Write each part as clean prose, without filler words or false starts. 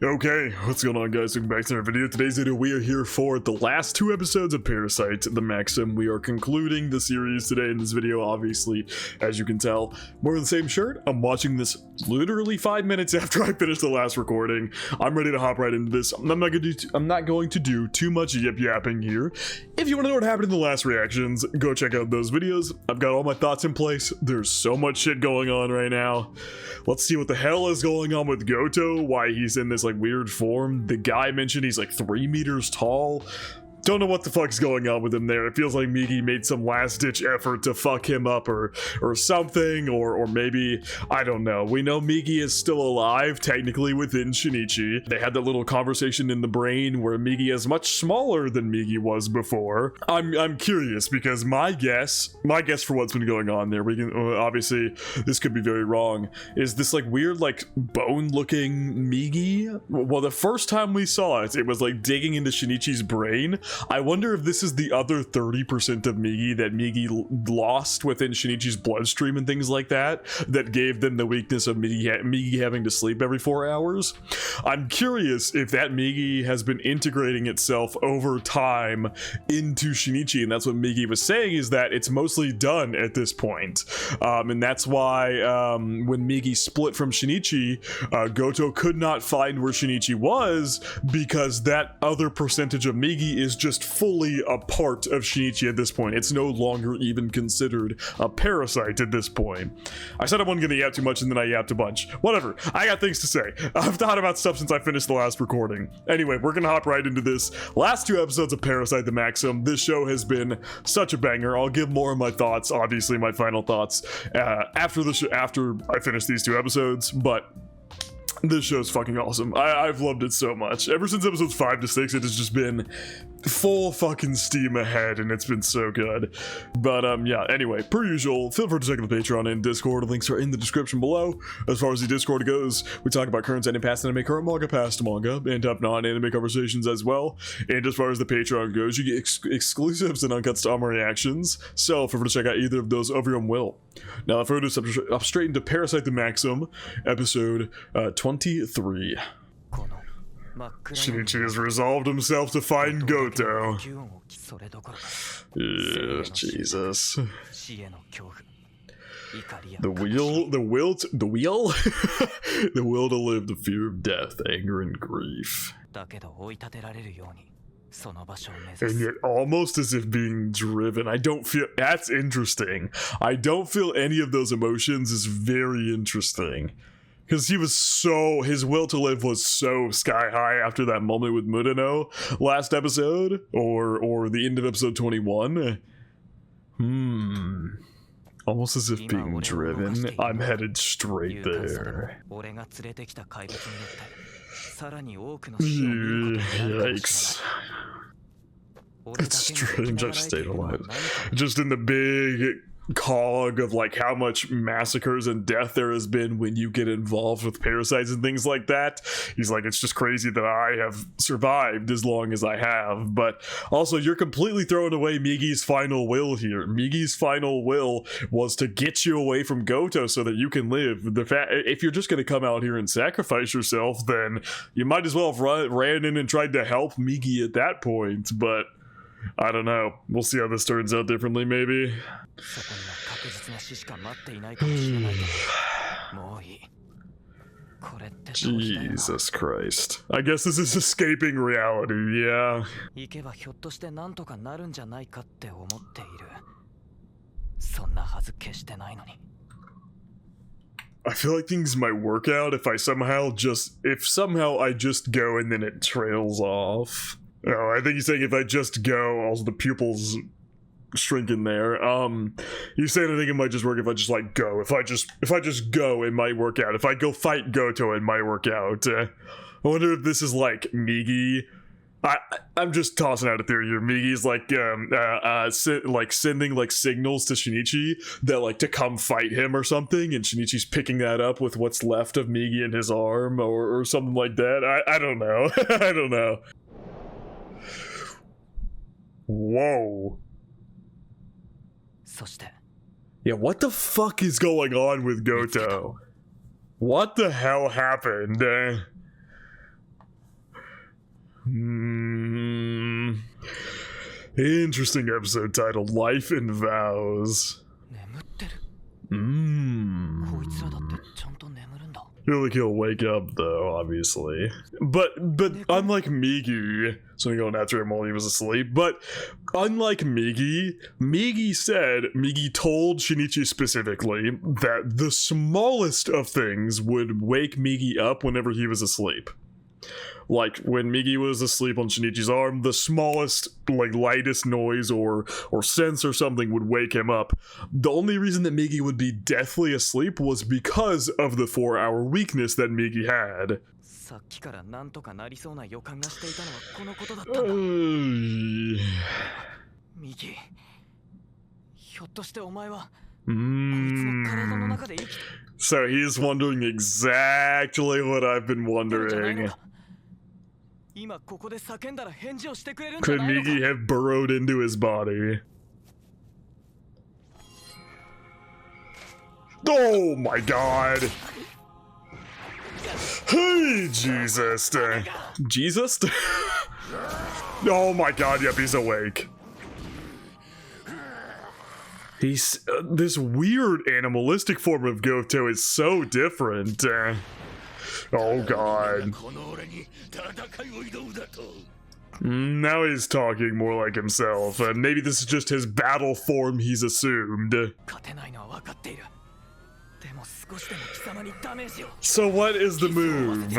Okay, what's going on, guys? Welcome back to another video. Today's video, we are here for the last two episodes of Parasyte, the Maxim. We are concluding the series today in this video, obviously, as you can tell. More of the same shirt. I'm watching this literally 5 minutes after I finished the last recording. I'm ready to hop right into this. I'm not going to do too much yip-yapping here. If you want to know what happened in the last reactions, go check out those videos. I've got all my thoughts in place. There's so much shit going on right now. Let's see what the hell is going on with Goto, why he's in this like weird form. The guy mentioned he's like 3 meters tall. Don't know what the fuck's going on with him there. It feels like Migi made some last-ditch effort to fuck him up or something, or maybe, I don't know. We know Migi is still alive, technically, within Shinichi. They had that little conversation in the brain where Migi is much smaller than Migi was before. I'm curious, because my guess for what's been going on there, we can, obviously, this could be very wrong, is this like weird, like, bone-looking Migi? Well, the first time we saw it, it was like digging into Shinichi's brain. I wonder if this is the other 30% of Migi that Migi lost within Shinichi's bloodstream and things like that gave them the weakness of Migi having to sleep every 4 hours. I'm curious if that Migi has been integrating itself over time into Shinichi, and that's what Migi was saying, is that it's mostly done at this point. And that's why when Migi split from Shinichi, Goto could not find where Shinichi was, because that other percentage of Migi is just fully a part of Shinichi at this point. It's no longer even considered a parasite at this point. I said I wasn't gonna yap too much and then I yapped a bunch. Whatever, I got things to say. I've thought about stuff since I finished the last recording. Anyway, we're gonna hop right into this. Last 2 episodes of Parasyte the Maxim. This show has been such a banger. I'll give more of my thoughts, obviously my final thoughts, after I finish these 2 episodes, but this show's fucking awesome. I've loved it so much. Ever since episodes 5 to 6, it has just been full fucking steam ahead, and it's been so good. But yeah, anyway, per usual, feel free to check out the Patreon and Discord. Links are in the description below. As far as the Discord goes, we talk about current anime, past anime, current manga, past manga, and have non-anime conversations as well. And as far as the Patreon goes, you get exclusives and uncuts to all my reactions, so feel free to check out either of those of your own will. Now, if I were to step up straight into Parasyte the Maxim, episode 23. Shinichi has resolved himself to find Goto. Jesus. The will to live, the fear of death, anger, and grief. And yet almost as if being driven. I don't feel, that's interesting. I don't feel any of those emotions is very interesting. Because he was so, his will to live was so sky high after that moment with Murano last episode, or the end of episode 21. Almost as if being driven. I'm headed straight there. Yikes. It's strange I stayed alive. Just in the big cog of like how much massacres and death there has been when you get involved with parasites and things like that. He's like, it's just crazy that I have survived as long as I have. But also, you're completely throwing away Migi's final will here. Migi's final will was to get you away from Goto so that you can live. The fact, if you're just going to come out here and sacrifice yourself, then you might as well have ran in and tried to help Migi at that point. But I don't know. We'll see how this turns out differently, maybe. Jesus Christ. I guess this is escaping reality, yeah. I feel like things might work out if somehow I just go and then it trails off. No, I think he's saying if I just go, also the pupils shrink in there. He's saying I think it might just work if I just like go. If I just go, it might work out. If I go fight Goto, it might work out. I wonder if this is like Migi. I'm just tossing out a theory here. Migi's like sending like signals to Shinichi that like to come fight him or something, and Shinichi's picking that up with what's left of Migi in his arm or something like that. I don't know. I don't know. Whoa. Yeah, what the fuck is going on with Goto? What the hell happened? Interesting episode titled Life and Vows. Feel like he'll wake up though, obviously. But unlike Migi, so going after him while he was asleep, but unlike Migi told Shinichi specifically that the smallest of things would wake Migi up whenever he was asleep. Like, when Migi was asleep on Shinichi's arm, the smallest, like, lightest noise or sense or something would wake him up. The only reason that Migi would be deathly asleep was because of the 4-hour weakness that Migi had. So he's wondering exactly what I've been wondering. Could Migi have burrowed into his body? Oh my god! Hey, Jesus! Jesus? Oh my god, yep, he's awake. He's this weird animalistic form of Goto is so different. Oh god. Now he's talking more like himself. Maybe this is just his battle form he's assumed. So what is the move?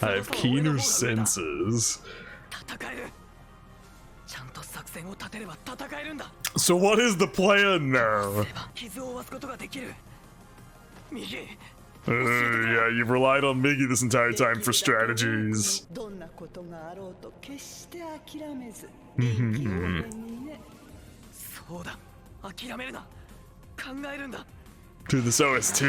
I have keener senses. So what is the plan now? Yeah, you've relied on Migi this entire time for strategies. To this OST.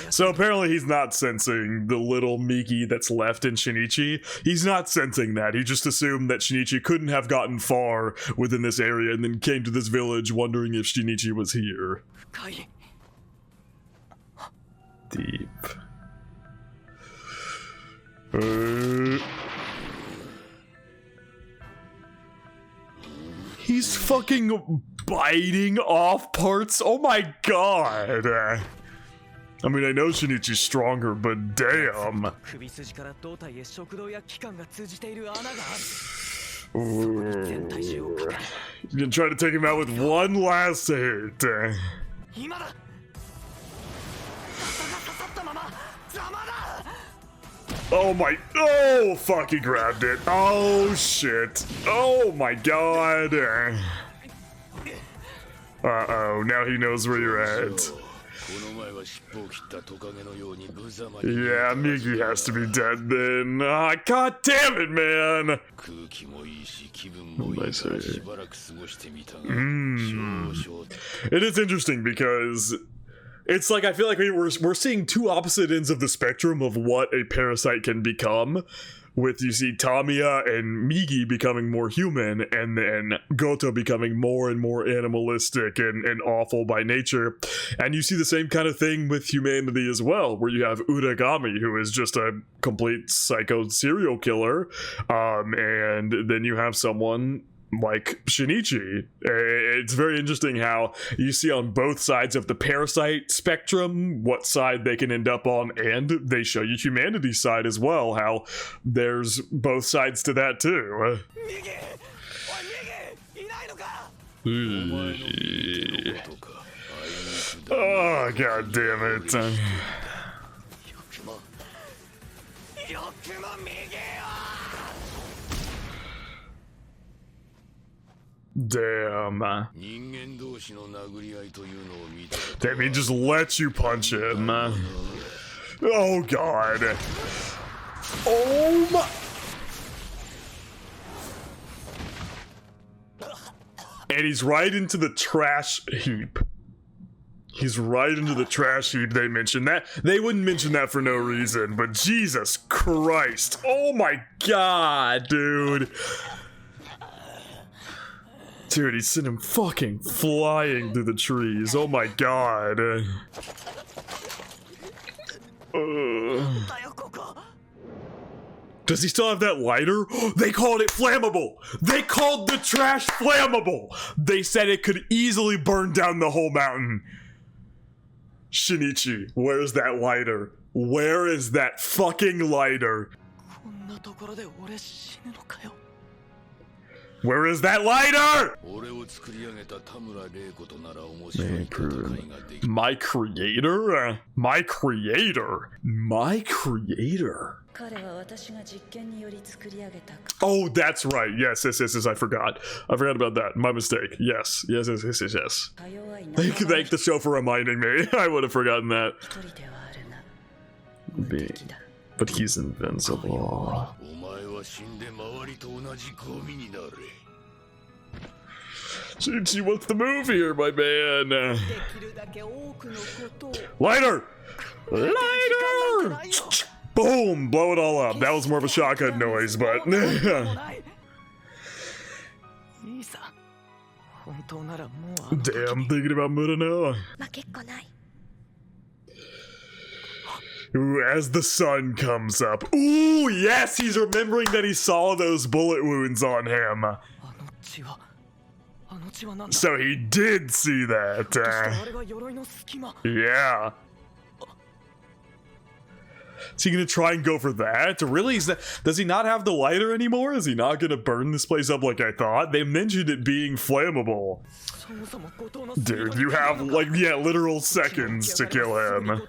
So apparently he's not sensing the little Migi that's left in Shinichi. He's not sensing that. He just assumed that Shinichi couldn't have gotten far within this area and then came to this village wondering if Shinichi was here. Deep. He's fucking biting off parts? Oh my god! I mean, I know Shinichi's stronger, but damn. You can try to take him out with one last hit. Oh my, oh fuck, he grabbed it. Oh shit. Oh my god. Uh-oh, now he knows where you're at. Yeah, Migi has to be dead then. Ah, god damn it, man! It is interesting because it's like, I feel like we're seeing two opposite ends of the spectrum of what a parasite can become. With, you see, Tamiya and Migi becoming more human, and then Goto becoming more and more animalistic and awful by nature. And you see the same kind of thing with humanity as well, where you have Uragami, who is just a complete psycho serial killer, and then you have someone like Shinichi. It's very interesting how you see on both sides of the parasite spectrum what side they can end up on, and they show you humanity's side as well, how there's both sides to that too. Oh god damn it. Damn. Damn, he just lets you punch him. Oh god. Oh my. And he's right into the trash heap. He's right into the trash heap. They mentioned that. They wouldn't mention that for no reason, but Jesus Christ. Oh my god, dude. Dude, he sent him fucking flying through the trees. Oh my god. Does he still have that lighter? They called it flammable! They called the trash flammable! They said it could easily burn down the whole mountain. Shinichi, where's that lighter? Where is that fucking lighter? Where is that lighter? My creator? My creator? My creator? Oh, that's right. Yes, I forgot. I forgot about that. My mistake. Yes. Thank the show for reminding me. I would have forgotten that. But he's invincible. Shinichi, what's the move here, my man? Lighter! Lighter! Boom! Blow it all up. That was more of a shotgun noise, but... Damn, thinking about Murano. Ooh, as the sun comes up. Ooh, yes, he's remembering that he saw those bullet wounds on him. So he did see that. Yeah. Is he gonna try and go for that? Really? Does he not have the lighter anymore? Is he not gonna burn this place up like I thought? They mentioned it being flammable. Dude, you have, like, yeah, literal seconds to kill him.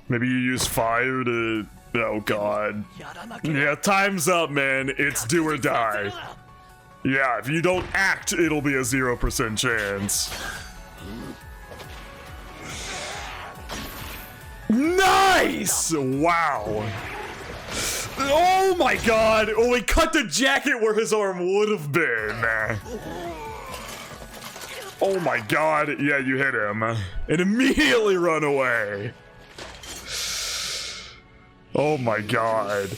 Maybe you use fire to... Oh god. Yeah, time's up, man. It's do or die. Yeah, if you don't act, it'll be a 0% chance. Nice! Wow. Oh my god! Oh, he cut the jacket where his arm would have been. Oh my god. Yeah, you hit him. And immediately run away. Oh my god.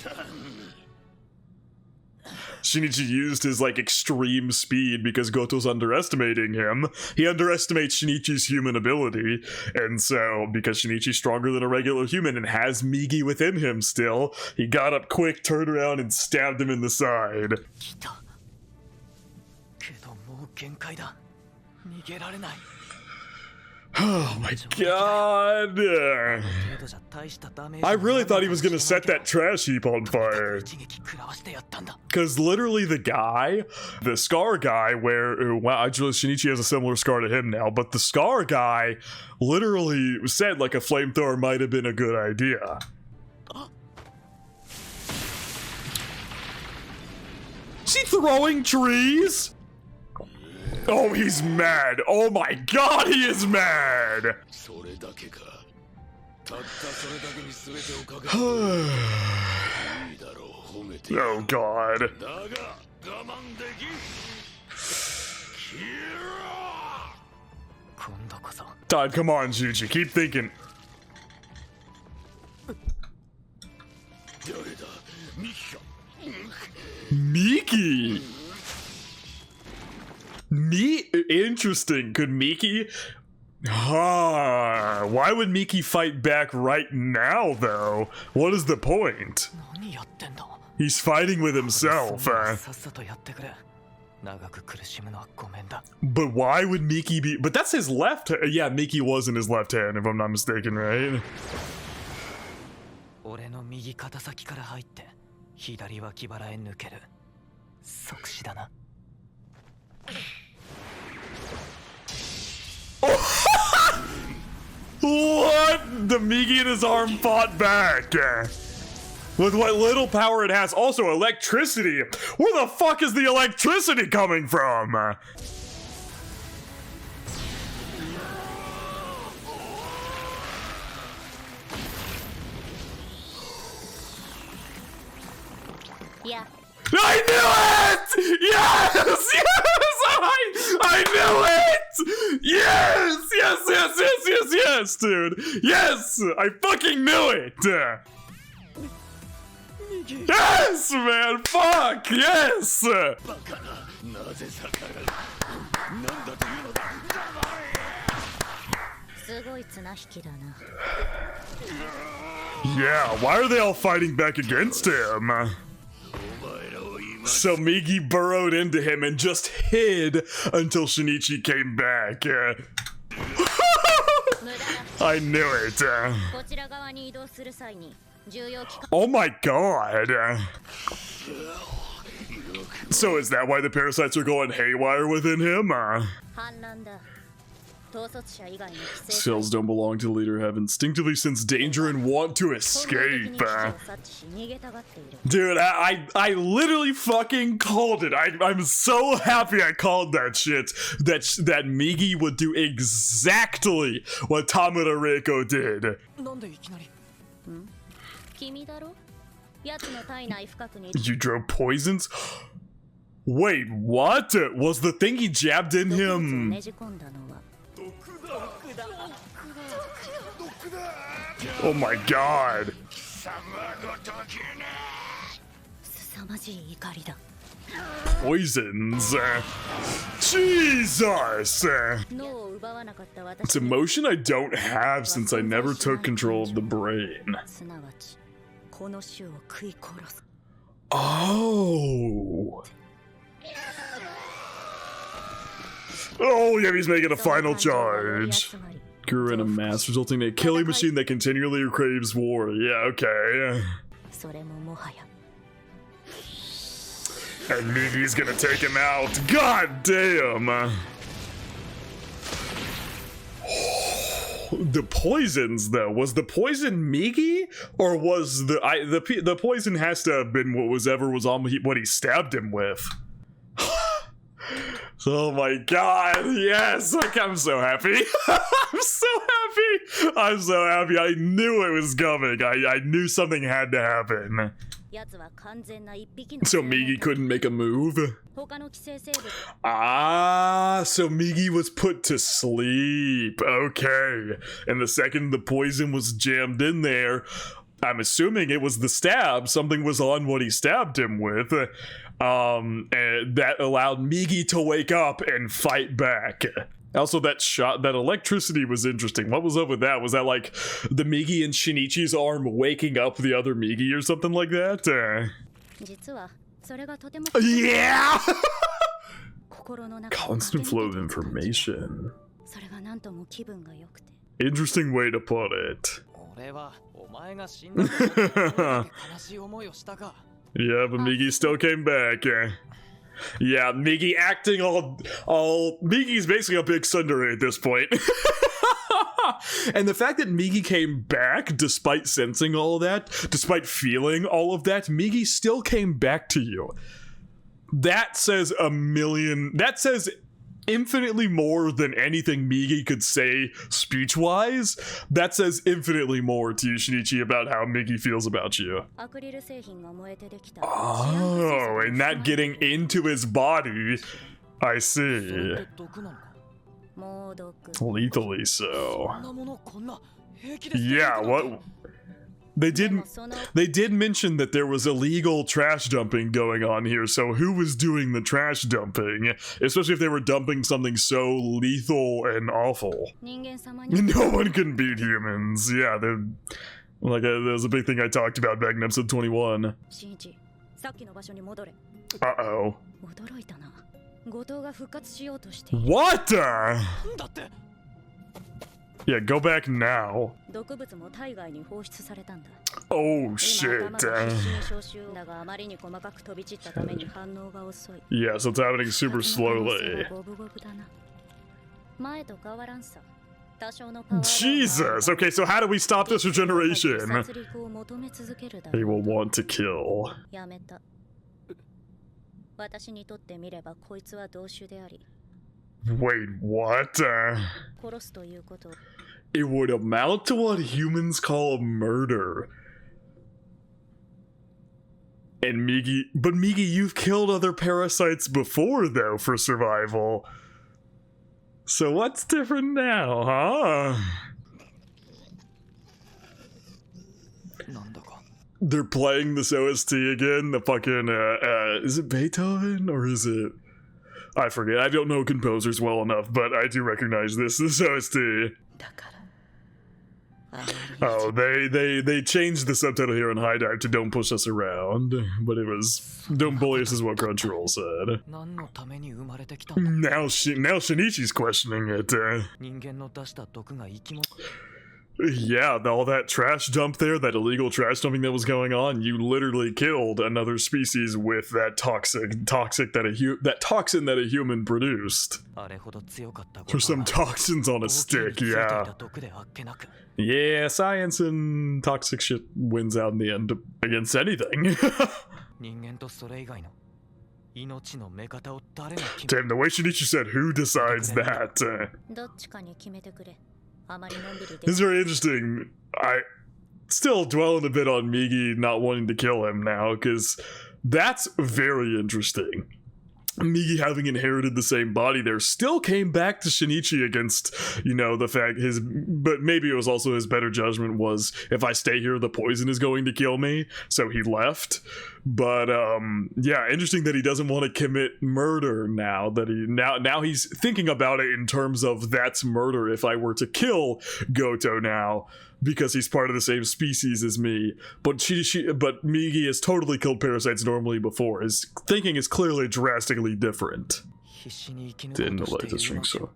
Shinichi used his, like, extreme speed because Goto's underestimating him. He underestimates Shinichi's human ability, and so, because Shinichi's stronger than a regular human and has Migi within him still, he got up quick, turned around, and stabbed him in the side. Oh my god! I really thought he was gonna set that trash heap on fire. Cause literally the guy, the Scar guy, wow, actually Shinichi has a similar scar to him now, but the Scar guy literally said like a flamethrower might have been a good idea. Is he throwing trees? Oh, he's mad. Oh my god, he is mad. Oh god. Todd, come on, Juji, keep thinking. Miki! Interesting. Could Miki... why would Miki fight back right now, though? What is the point? He's fighting with himself. But why would Miki be... But that's his left... Yeah, Miki was in his left hand, if I'm not mistaken, right? What? The Migi in his arm fought back. With what little power it has. Also, electricity. Where the fuck is the electricity coming from? Yeah. I knew it! Yes! Yes! I knew it! Yes, dude. Yes! I fucking knew it! Yes, man! Fuck! Yes! Yeah, why are they all fighting back against him? So Migi burrowed into him and just hid until Shinichi came back. I knew it. Oh my god. So is that why the parasites are going haywire within him? Cells don't belong to the leader, have instinctively sensed danger and want to escape. Dude, I literally fucking called it. I'm so happy I called that shit. That Migi would do exactly what Tamura Reiko did. You drove poisons? Wait, what? Was the thing he jabbed in him? Oh my god. Poisons. Jesus. It's emotion I don't have since I never took control of the brain. Oh. Oh, yeah, he's making a final charge. Grew in a mass, resulting in a killing machine that continually craves war. Yeah, okay. And Migi's gonna take him out. God damn! The poisons, though, was the poison Migi, or was the poison has to have been what was on what he stabbed him with? Oh my god, yes! Like, I'm so happy. I'm so happy. I'm so happy. I knew it was coming. I knew something had to happen. So Migi couldn't make a move? Ah, so Migi was put to sleep. Okay. And the second the poison was jammed in there, I'm assuming it was the stab. Something was on what he stabbed him with. And that allowed Migi to wake up and fight back. Also, that electricity was interesting. What was up with that? Was that like the Migi in Shinichi's arm waking up the other Migi or something like that? Yeah! Constant flow of information. Interesting way to put it. Yeah, but Migi still came back. Yeah, Migi acting all Migi's basically a big tsundere at this point. And the fact that Migi came back despite sensing all of that, despite feeling all of that, Migi still came back to you. That says infinitely more than anything Migi could say speech-wise. That says infinitely more to you, Shinichi, about how Migi feels about you. Oh, and that getting into his body. I see. Lethally so. Yeah, what? They did mention that there was illegal trash dumping going on here, so who was doing the trash dumping? Especially if they were dumping something so lethal and awful. No one can beat humans. Yeah, that was a big thing I talked about back in episode 21. Uh-oh. What? Yeah, go back now. Oh shit. Yeah, so it's happening super slowly. Jesus! Okay, so how do we stop this regeneration? He will want to kill. Wait, what? It would amount to what humans call a murder. And Migi, but Migi, you've killed other parasites before, though, for survival. So what's different now, huh? They're playing this OST again, the fucking, is it Beethoven, or is it... I forget, I don't know composers well enough, but I do recognize this OST. Oh, they changed the subtitle here on High Dive to "Don't push us around," but it was "Don't bully us" is what Crunchyroll said. Now Shinichi's questioning it. Yeah, all that trash dump there, that illegal trash dumping that was going on, you literally killed another species with that toxin that a human produced. There's some toxins on a stick, yeah. Yeah, science and toxic shit wins out in the end against anything. Damn, the way Shinichi said, who decides that? It's very interesting. I still dwelling a bit on Migi not wanting to kill him now, because that's very interesting. Migi having inherited the same body there still came back to Shinichi against, the fact but maybe it was also his better judgment was, if I stay here, the poison is going to kill me, so he left. But yeah, interesting that he doesn't want to commit murder now, that now he's thinking about it in terms of that's murder if I were to kill Goto now, because he's part of the same species as me. But but Migi has totally killed parasites normally before. His thinking is clearly drastically different. Didn't light this drink, so.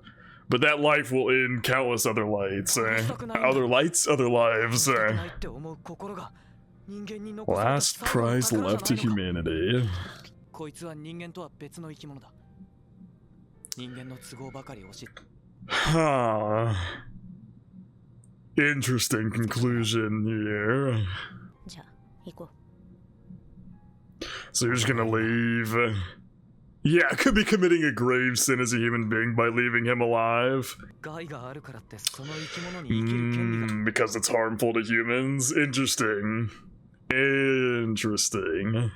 But that life will end countless other lights. Other lights, other lives. Last prize left to humanity. Huh. Interesting conclusion here. So you're just gonna leave? Yeah, I could be committing a grave sin as a human being by leaving him alive. Because it's harmful to humans? Interesting. Interesting.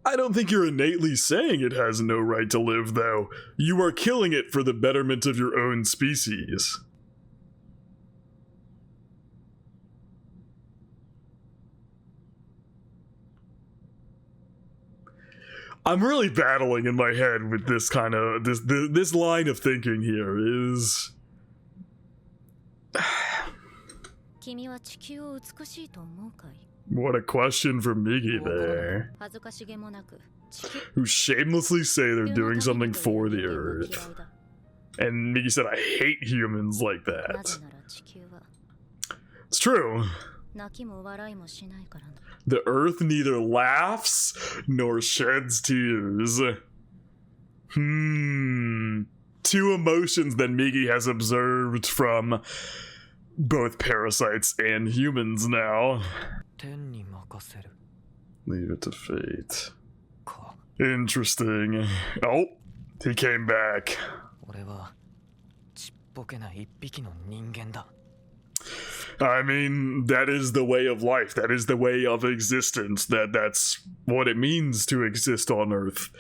I don't think you're innately saying it has no right to live, though. You are killing it for the betterment of your own species. I'm really battling in my head with this kind of this line of thinking here is what a question for Migi there, who shamelessly say they're doing something for the Earth. And Migi said, I hate humans like that. It's true. The Earth neither laughs nor sheds tears. Two emotions that Migi has observed from both parasites and humans now. Leave it to fate. Interesting. Oh, he came back. I mean, that is the way of life. That is the way of existence. That's what it means to exist on Earth,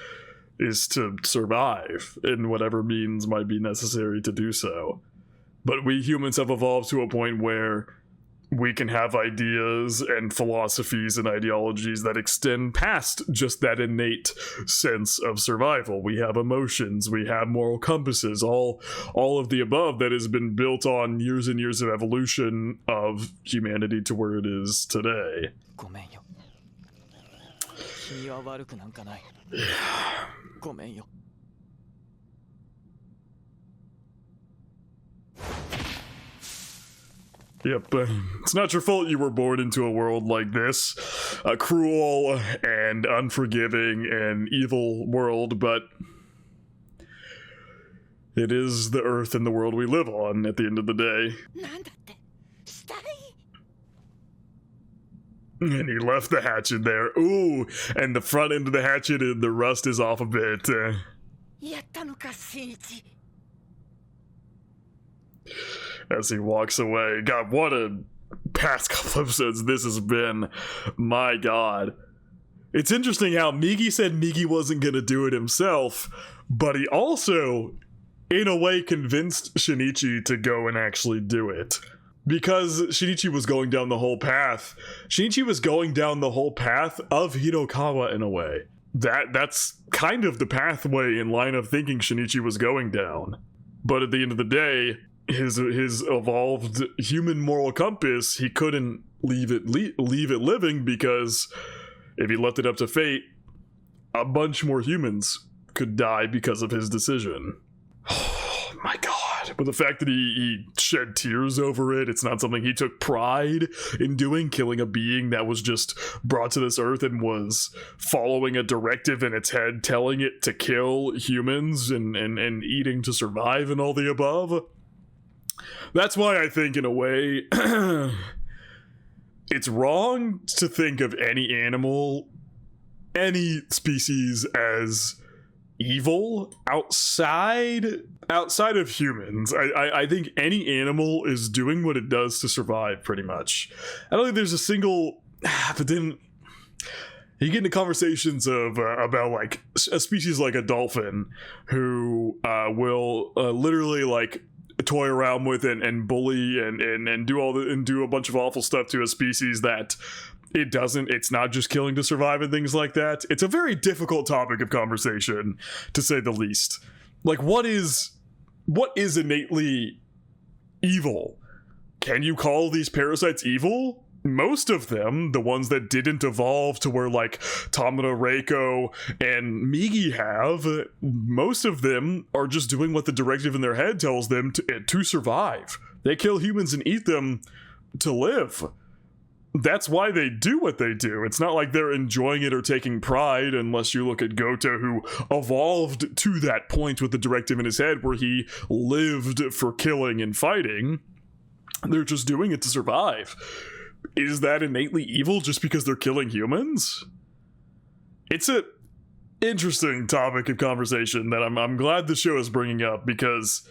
is to survive in whatever means might be necessary to do so. But we humans have evolved to a point where we can have ideas and philosophies and ideologies that extend past just that innate sense of survival. We have emotions, we have moral compasses, all of the above that has been built on years and years of evolution of humanity to where it is today. Yeah. Yep, it's not your fault you were born into a world like this, a cruel and unforgiving and evil world, but it is the Earth and the world we live on at the end of the day. And he left the hatchet there. Ooh, and the front end of the hatchet, the rust is off a bit. As he walks away. God, what a past couple episodes this has been. My God. It's interesting how Migi said Migi wasn't going to do it himself, but he also, in a way, convinced Shinichi to go and actually do it. Because Shinichi was going down the whole path. Shinichi was going down the whole path of Hirokawa in a way. that's kind of the pathway in line of thinking Shinichi was going down. But at the end of the day, his evolved human moral compass, he couldn't leave it living, because if he left it up to fate, a bunch more humans could die because of his decision. Oh my god. But the fact that he shed tears over it, it's not something he took pride in doing, killing a being that was just brought to this earth and was following a directive in its head telling it to kill humans and eating to survive and all the above. That's why I think, in a way, it's wrong to think of any animal, any species, as evil outside of humans. I think any animal is doing what it does to survive, pretty much. I don't think there's a single, but then you get into conversations of about like a species like a dolphin who will literally like toy around with and bully and do a bunch of awful stuff to a species that it's not just killing to survive and things like that. It's a very difficult topic of conversation, to say the least. Like, what is innately evil? Can you call these parasites evil? Most of them, the ones that didn't evolve to where like Tamura, Reiko, and Migi have, most of them are just doing what the directive in their head tells them to survive. They kill humans and eat them to live. That's why they do what they do. It's not like they're enjoying it or taking pride, unless you look at Goto, who evolved to that point with the directive in his head where he lived for killing and fighting. They're just doing it to survive. Is that innately evil just because they're killing humans? It's a interesting topic of conversation that I'm glad the show is bringing up, because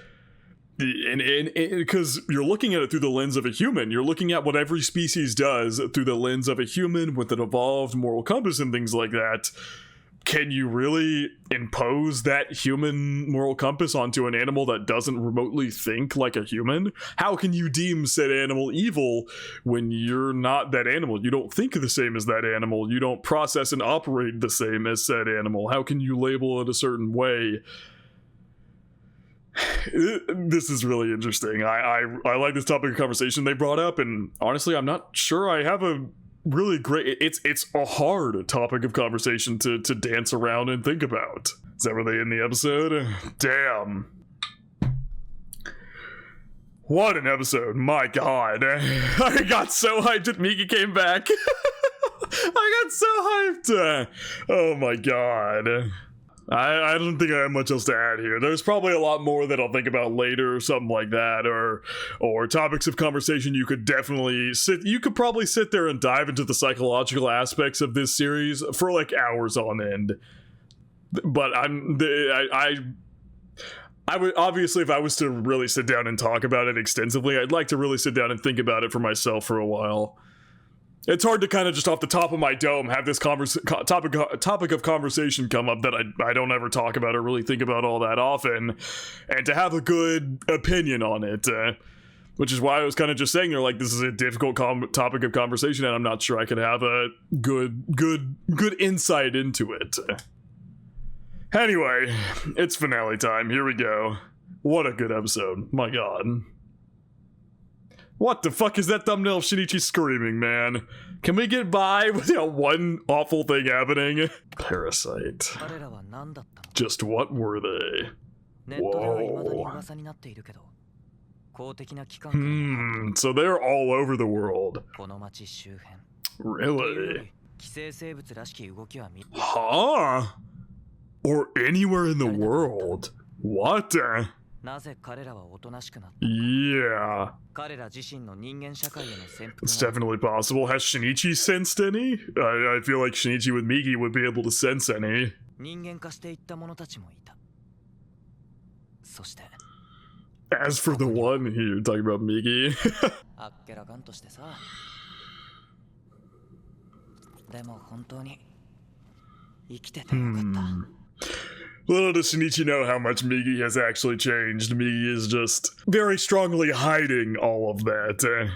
because you're looking at it through the lens of a human. You're looking at what every species does through the lens of a human with an evolved moral compass and things like that. Can you really impose that human moral compass onto an animal that doesn't remotely think like a human? How can you deem said animal evil when you're not that animal? You don't think the same as that animal. You don't process and operate the same as said animal. How can you label it a certain way? This is really interesting. I like this topic of conversation they brought up, and honestly, I'm not sure I have a really great... It's a hard topic of conversation to dance around and think about. Is that where they end the episode? Damn. What an episode. My god. I got so hyped that Migi came back. I got so hyped. Oh my god. I don't think I have much else to add here. There's probably a lot more that I'll think about later, or something like that, or topics of conversation you could definitely you could probably sit there and dive into the psychological aspects of this series for like hours on end. But I would, obviously, if I was to really sit down and talk about it extensively, I'd like to really sit down and think about it for myself for a while. It's hard to kind of just off the top of my dome have this topic of conversation come up that I don't ever talk about or really think about all that often, and to have a good opinion on it, which is why I was kind of just saying there, like, this is a difficult topic of conversation, and I'm not sure I could have a good insight into it. Anyway, it's finale time. Here we go. What a good episode. My god. What the fuck is that thumbnail of Shinichi screaming, man? Can we get by without one awful thing happening? Parasyte. Just what were they? Whoa. So they're all over the world. Really? Huh? Or anywhere in the world? What? Yeah. It's definitely possible. Has Shinichi sensed any? I feel like Shinichi with Migi would be able to sense any. As for the one here, talking about Migi. Little does Shinichi know how much Migi has actually changed. Migi is just very strongly hiding all of that.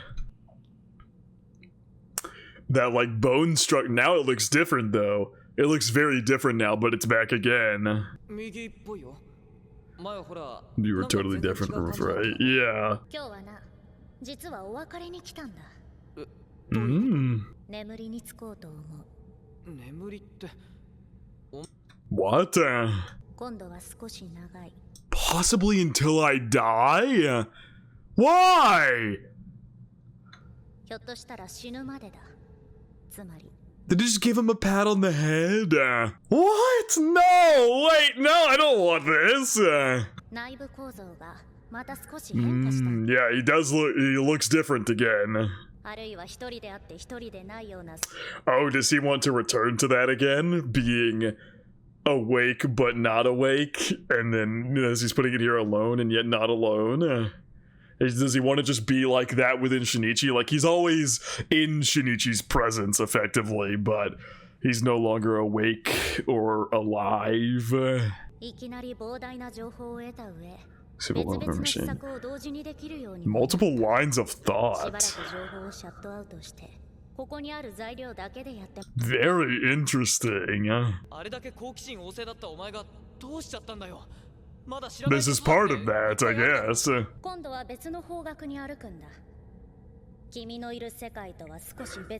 That, like, bone struck. Now it looks different, though. It looks very different now, but it's back again. 右っぽいよ。前ほら。You were totally different, right? Yeah. 今日はな、実はお別れに来たんだ。眠りにつこうと思う。眠りって。What? 今度は少し長い。Possibly until I die? Why? ひょっとしたら死ぬまでだ。つまり。Did you just give him a pat on the head? What? No! Wait, no, I don't want this! 内部構造がまた少し変化した。Yeah, he looks different again. あるいは一人であって一人でないような。Oh, does he want to return to that again? Being awake but not awake? And then, as he's putting it here alone and yet not alone? Does he want to just be like that within Shinichi? Like, he's always in Shinichi's presence, effectively, but he's no longer awake or alive. Multiple lines of thought. Very interesting. This is part of that, I guess.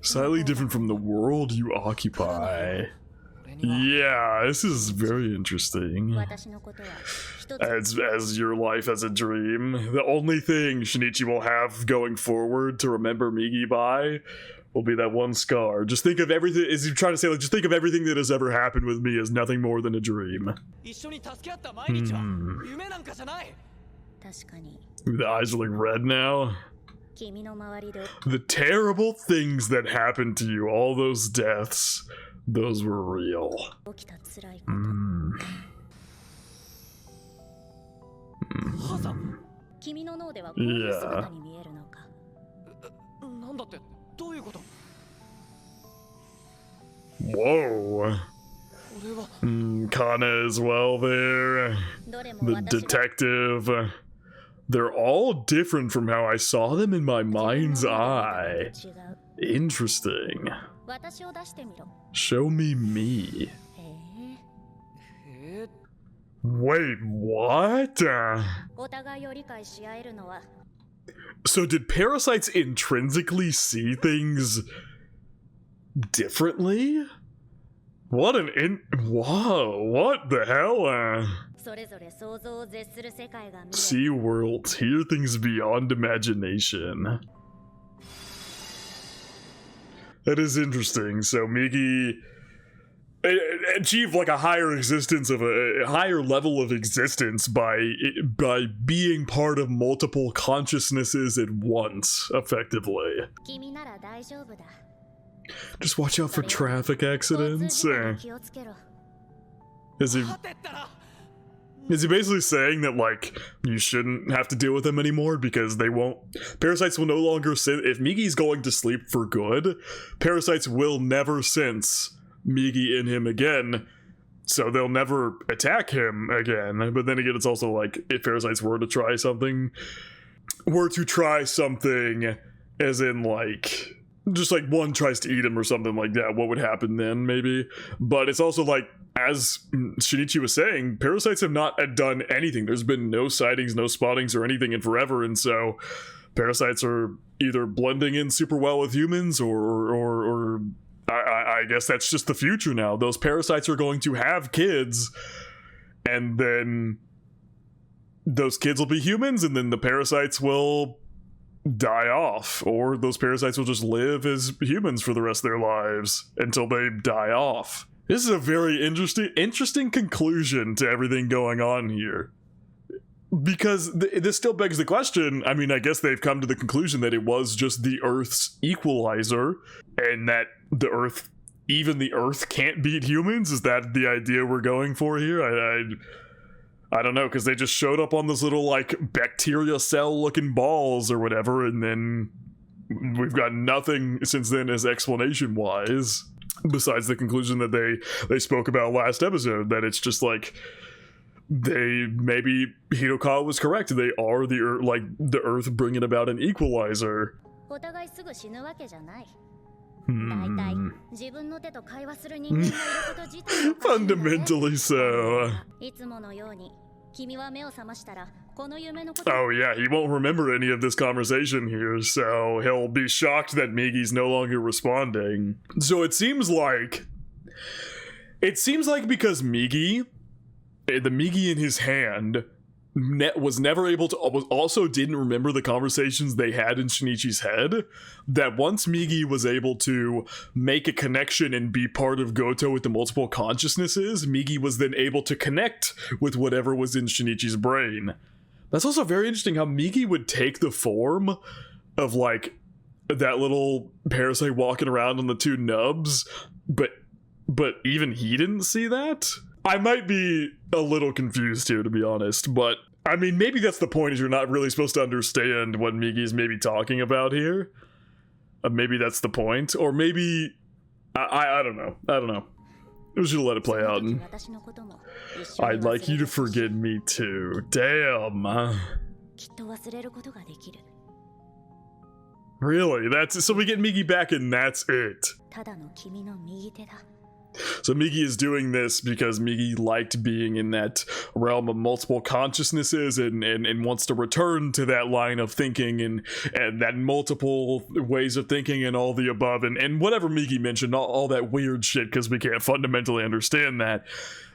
Slightly different from the world you occupy. Yeah, this is very interesting. As your life as a dream, the only thing Shinichi will have going forward to remember Migi by will be that one scar. Just think of everything, is he trying to say, like, just think of everything that has ever happened with me as nothing more than a dream. The eyes are like red now. The terrible things that happened to you, all those deaths, those were real. Yeah. Whoa. Kana as well there. The detective. They're all different from how I saw them in my mind's eye. Interesting. Show me. Wait, what? So did parasites intrinsically see things differently? What whoa, what the hell? See worlds, hear things beyond imagination. That is interesting. So Migi achieved like a higher existence of a higher level of existence by being part of multiple consciousnesses at once, effectively. Just watch out for traffic accidents. Is he basically saying that, like, you shouldn't have to deal with them anymore because they won't... Parasites will no longer sense... If Migi's going to sleep for good, parasites will never sense Migi in him again, so they'll never attack him again. But then again, it's also like, if parasites were to try something, as in, like... just like one tries to eat him or something like that, what would happen then, maybe? But it's also like, as Shinichi was saying, parasites have not done anything. There's been no sightings, no spottings or anything in forever, and so parasites are either blending in super well with humans or I guess that's just the future now. Those parasites are going to have kids, and then those kids will be humans, and then the parasites will die off, or those parasites will just live as humans for the rest of their lives until they die off. This is a very interesting conclusion to everything going on here. Because this still begs the question, I mean, I guess they've come to the conclusion that it was just the Earth's equalizer, and that even the Earth can't beat humans? Is that the idea we're going for here? I don't know, because they just showed up on this little, like, bacteria cell-looking balls or whatever, and then we've got nothing since then as explanation-wise, besides the conclusion that they spoke about last episode, that it's just, like, maybe Hidokawa was correct. They are the Earth bringing about an equalizer. Hmm. 自分の手と会話する人間がいること自体おかしいんだね。 Fundamentally so. いつものように君は目を覚ましたらこの夢のこと。 Oh yeah, he won't remember any of this conversation here, so he'll be shocked that Migi's no longer responding. So it seems like because Migi, the Migi in his hand, was never able to, also didn't remember the conversations they had in Shinichi's head, that once Migi was able to make a connection and be part of Goto with the multiple consciousnesses, Migi was then able to connect with whatever was in Shinichi's brain. That's also very interesting how Migi would take the form of like that little parasite walking around on the two nubs, but even he didn't see that? I might be a little confused here, to be honest, but I mean, maybe that's the point, is you're not really supposed to understand what Migi's maybe talking about here. Maybe that's the point, or maybe I don't know. I don't know. We should let it play out. And I'd like you to forget me too. Damn. Really? That's so we get Migi back and that's it. So Migi is doing this because Migi liked being in that realm of multiple consciousnesses and wants to return to that line of thinking and that multiple ways of thinking and all the above and whatever Migi mentioned, all that weird shit, because we can't fundamentally understand that.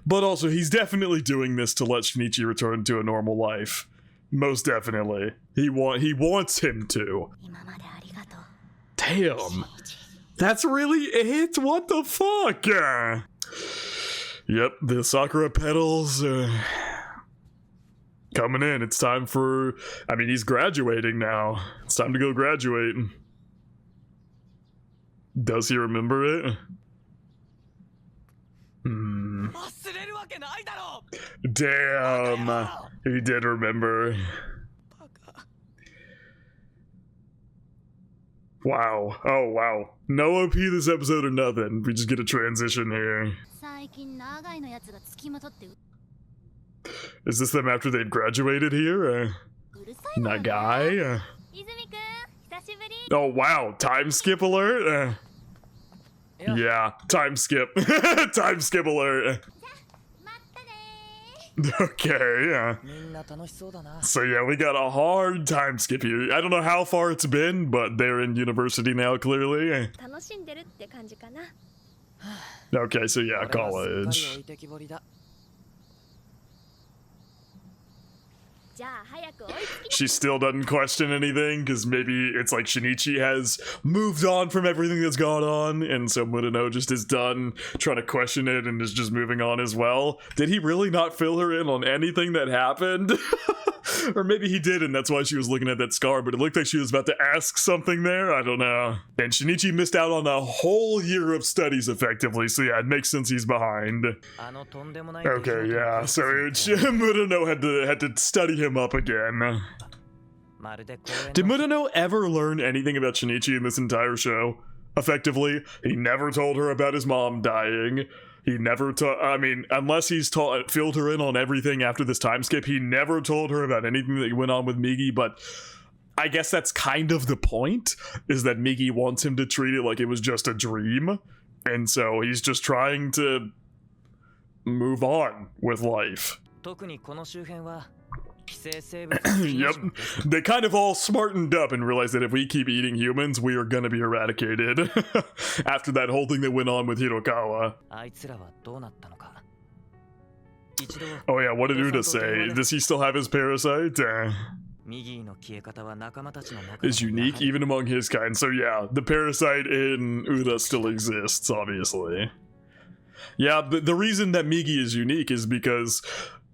But also he's definitely doing this to let Shinichi return to a normal life. Most definitely. He wants him to. Damn. That's really it? What the fuck? Yep, the Sakura petals coming in. It's time for... I mean, he's graduating now. It's time to go graduate. Does he remember it? Damn. He did remember. Wow. Oh, wow. No OP this episode or nothing. We just get a transition here. Is this them after they've graduated here? Nagai? Oh, wow. Time skip alert? Yeah, time skip. Time skip alert. Okay, so yeah, we got a hard time skip here. I don't know how far it's been, but they're in university now, clearly. Okay, so yeah, college. She still doesn't question anything, because maybe it's like Shinichi has moved on from everything that's gone on, and so Murano just is done trying to question it and is just moving on as well. Did he really not fill her in on anything that happened? Or maybe he did, and that's why she was looking at that scar, but it looked like she was about to ask something there. I don't know. And Shinichi missed out on a whole year of studies, effectively, so yeah, it makes sense he's behind. Okay, yeah, so Murano had to study him up again. Did Murano ever learn anything about Shinichi in this entire show? Effectively, he never told her about his mom dying. He never I mean, unless he's filled her in on everything after this time skip, he never told her about anything that went on with Migi, but I guess that's kind of the point, is that Migi wants him to treat it like it was just a dream, and so he's just trying to move on with life. Yep, they kind of all smartened up and realized that if we keep eating humans, we are gonna be eradicated. After that whole thing that went on with Hirokawa. Oh yeah, what did Uda say? Does he still have his parasite? Is unique even among his kind. So yeah, the parasite in Uda still exists, obviously. Yeah, but the reason that Migi is unique is because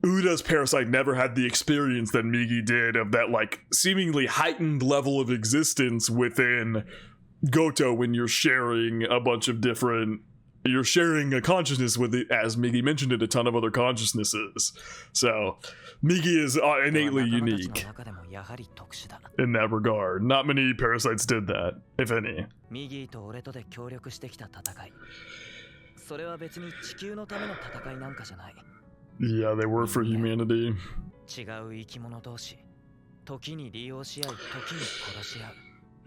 Uda's parasite never had the experience that Migi did of that, like, seemingly heightened level of existence within Goto when you're sharing a bunch of different... You're sharing a consciousness with it, as Migi mentioned it, a ton of other consciousnesses. So, Migi is innately unique in that regard. Not many parasites did that, if any. Yeah, they were for humanity.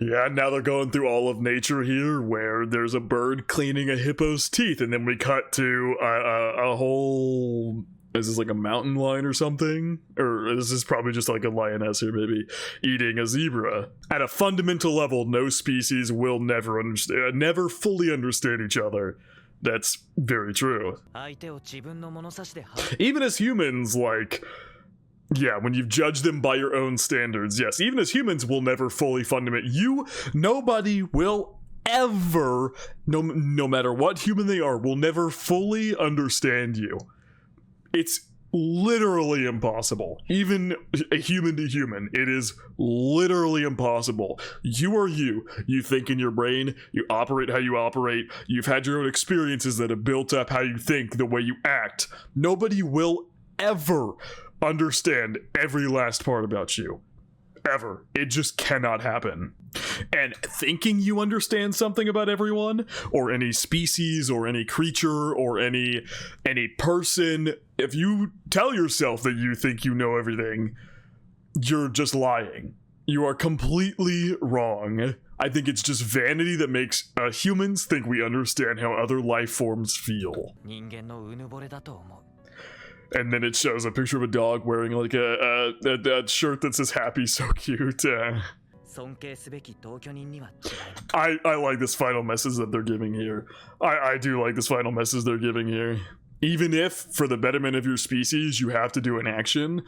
Yeah, now they're going through all of nature here, where there's a bird cleaning a hippo's teeth, and then we cut to a whole... Is this like a mountain lion or something? Or this is probably just like a lioness here, maybe, eating a zebra. At a fundamental level, no species will never fully understand each other. That's very true. Even as humans, like... Yeah, when you've judged them by your own standards, yes, even as humans will never fully nobody will ever, no matter what human they are, will never fully understand you. It's literally impossible. Even a human to human, it is literally impossible. You are you. You think in your brain, you operate how you operate, you've had your own experiences that have built up how you think, the way you act. Nobody will ever understand every last part about you. Ever. It just cannot happen. And thinking you understand something about everyone, or any species, or any creature, or any person, if you tell yourself that you think you know everything, you're just lying. You are completely wrong. I think it's just vanity that makes humans think we understand how other life forms feel. And then it shows a picture of a dog wearing like a shirt that says happy, so cute. I like this final message that they're giving here. I do like this final message they're giving here. Even if, for the betterment of your species, you have to do an action,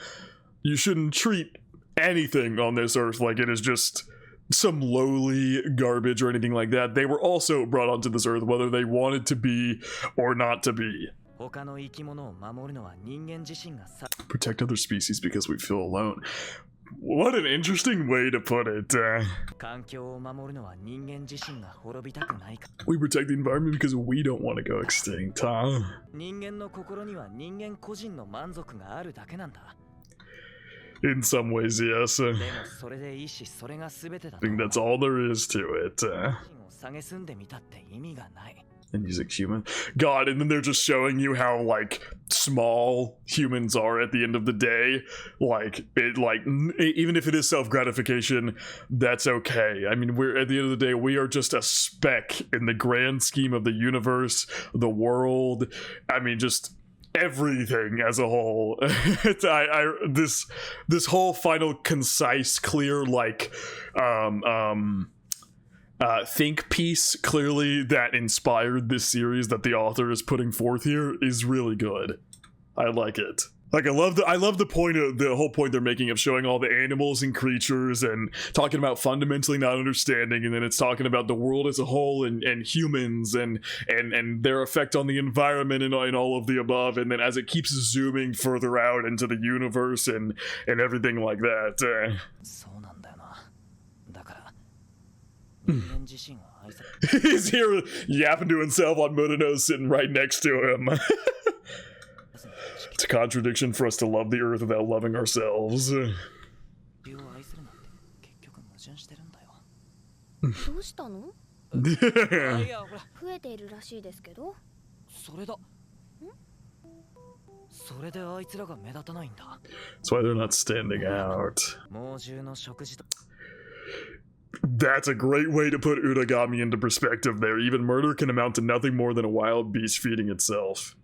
you shouldn't treat anything on this earth like it is just some lowly garbage or anything like that. They were also brought onto this earth whether they wanted to be or not to be. Protect other species because we feel alone. What an interesting way to put it. We protect the environment because we don't want to go extinct, huh? In some ways, yes. I think that's all there is to it. And he's like, human? God, and then they're just showing you how, like, small humans are at the end of the day. Even if it is self-gratification, that's okay. I mean, at the end of the day, we are just a speck in the grand scheme of the universe, the world. I mean, just everything as a whole. This whole final, concise, clear, think piece clearly that inspired this series that the author is putting forth here is really good. I like it. Like, I love the whole point they're making of showing all the animals and creatures and talking about fundamentally not understanding, and then it's talking about the world as a whole and humans and their effect on the environment and all of the above, and then as it keeps zooming further out into the universe and everything like that. He's here yapping to himself on Madhouse sitting right next to him. It's a contradiction for us to love the earth without loving ourselves. What That's why they're not standing out. That's a great way to put Uragami into perspective there. Even murder can amount to nothing more than a wild beast feeding itself.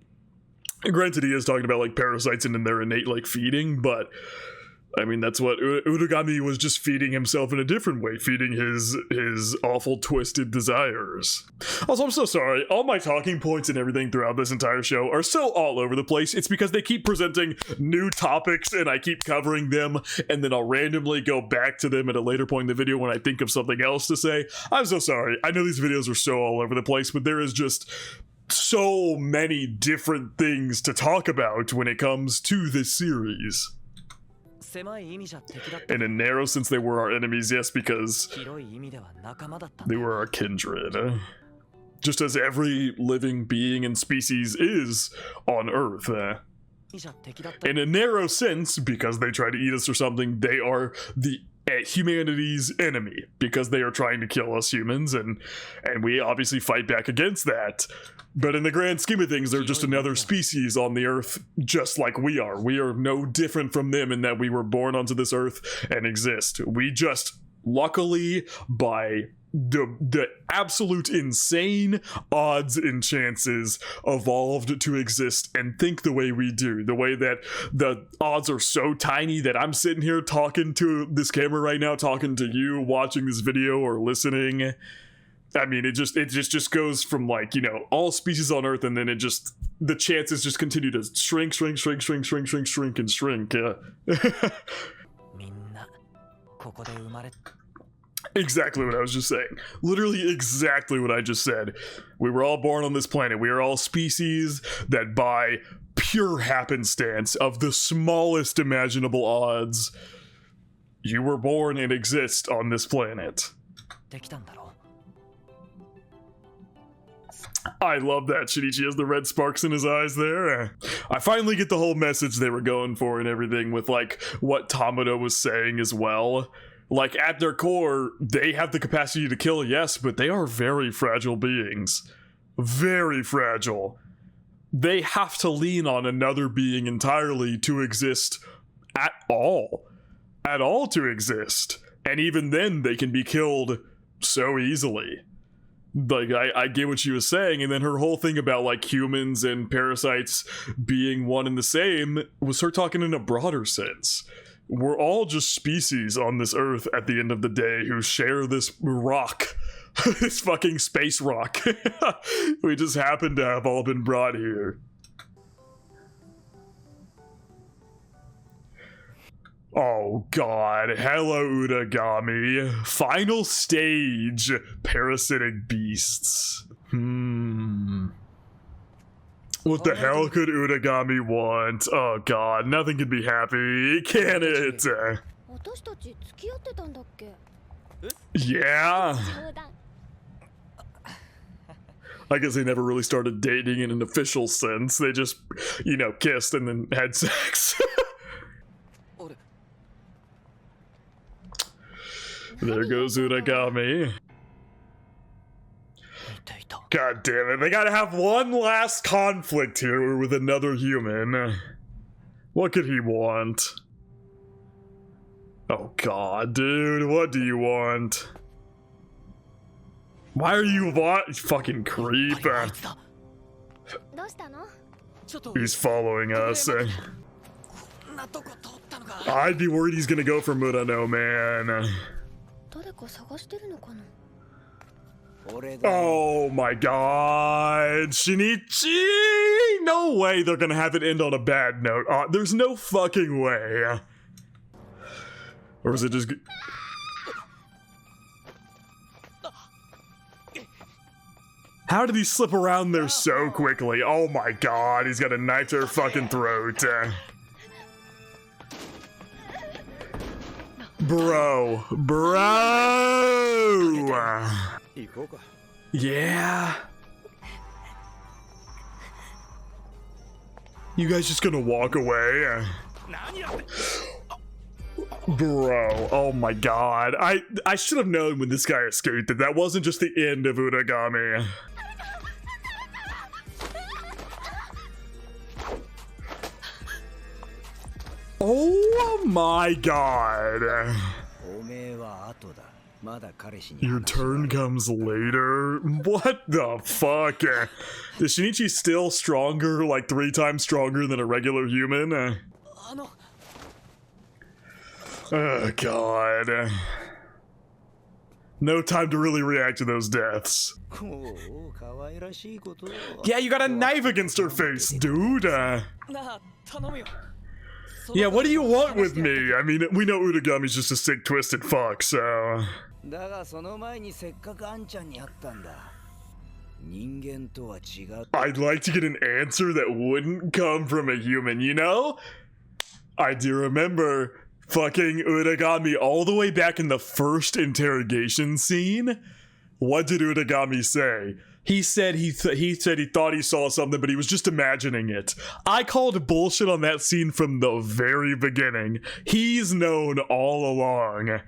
And granted, he is talking about, like, parasites and in their innate, like, feeding, but I mean, that's what Uragami was, just feeding himself in a different way, feeding his awful, twisted desires. Also, I'm so sorry. All my talking points and everything throughout this entire show are so all over the place. It's because they keep presenting new topics and I keep covering them, and then I'll randomly go back to them at a later point in the video when I think of something else to say. I'm so sorry. I know these videos are so all over the place, but there is just so many different things to talk about when it comes to this series. In a narrow sense, they were our enemies, yes, because they were our kindred. Just as every living being and species is on Earth. In a narrow sense, because they try to eat us or something, they are humanity's enemy, because they are trying to kill us humans, and we obviously fight back against that. But in the grand scheme of things, they're just another species on the earth, just like we are. We are no different from them in that we were born onto this earth and exist. We just luckily, by the absolute insane odds and chances, evolved to exist and think the way we do. The way that the odds are so tiny that I'm sitting here talking to this camera right now, talking to you, watching this video or listening. I mean, it just goes from, like, you know, all species on Earth, and then the chances just continue to shrink and shrink. Exactly what I was just saying. Literally exactly what I just said. We were all born on this planet. We are all species that, by pure happenstance of the smallest imaginable odds, you were born and exist on this planet. I love that Shinichi has the red sparks in his eyes there. I finally get the whole message they were going for and everything, with, like, what Tamada was saying as well. Like, at their core, they have the capacity to kill, yes, but they are very fragile beings. Very fragile. They have to lean on another being entirely to exist at all. At all to exist. And even then, they can be killed so easily. Like, I get what she was saying, and then her whole thing about, like, humans and parasites being one and the same was her talking in a broader sense. We're all just species on this Earth at the end of the day who share this rock. This fucking space rock. We just happen to have all been brought here. Oh god, hello Uragami. Final stage, parasitic beasts. What the hell could Uragami want? Oh god, nothing can be happy, can it? Yeah. I guess they never really started dating in an official sense. They just, you know, kissed and then had sex. There goes Uragami. God damn it, they gotta have one last conflict here with another human. What could he want? Oh god, dude, what do you want? Why are you fucking creep? He's following us. I'd be worried he's gonna go for Murano, man. Oh my god, Shinichi! No way they're gonna have it end on a bad note. There's no fucking way. Or is it just... How did he slip around there so quickly? Oh my god, he's got a knife to her fucking throat. Bro. Yeah. You guys just gonna walk away? Bro, oh my god. I should have known when this guy escaped that wasn't just the end of Uragami. Oh my god. Your turn comes later? What the fuck? Is Shinichi still stronger, like 3 times stronger than a regular human? Oh god. No time to really react to those deaths. Yeah, you got a knife against her face, dude. Yeah, what do you want with me? I mean, we know Uragami's just a sick, twisted fuck, so... I'd like to get an answer that wouldn't come from a human, you know? I do remember fucking Uragami all the way back in the first interrogation scene. What did Uragami say? He said he thought he saw something, but he was just imagining it. I called bullshit on that scene from the very beginning. He's known all along,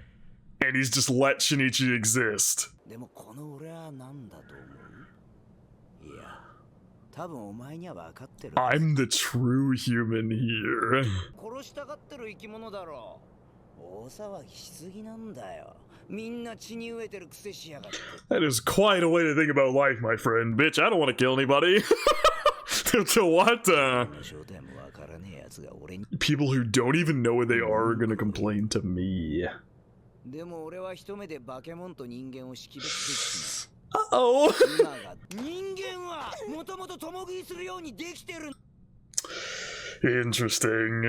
and he's just let Shinichi exist. I'm the true human here. That is quite a way to think about life, my friend. Bitch, I don't want to kill anybody. To what? People who don't even know where they are gonna complain to me. Uh-oh. Interesting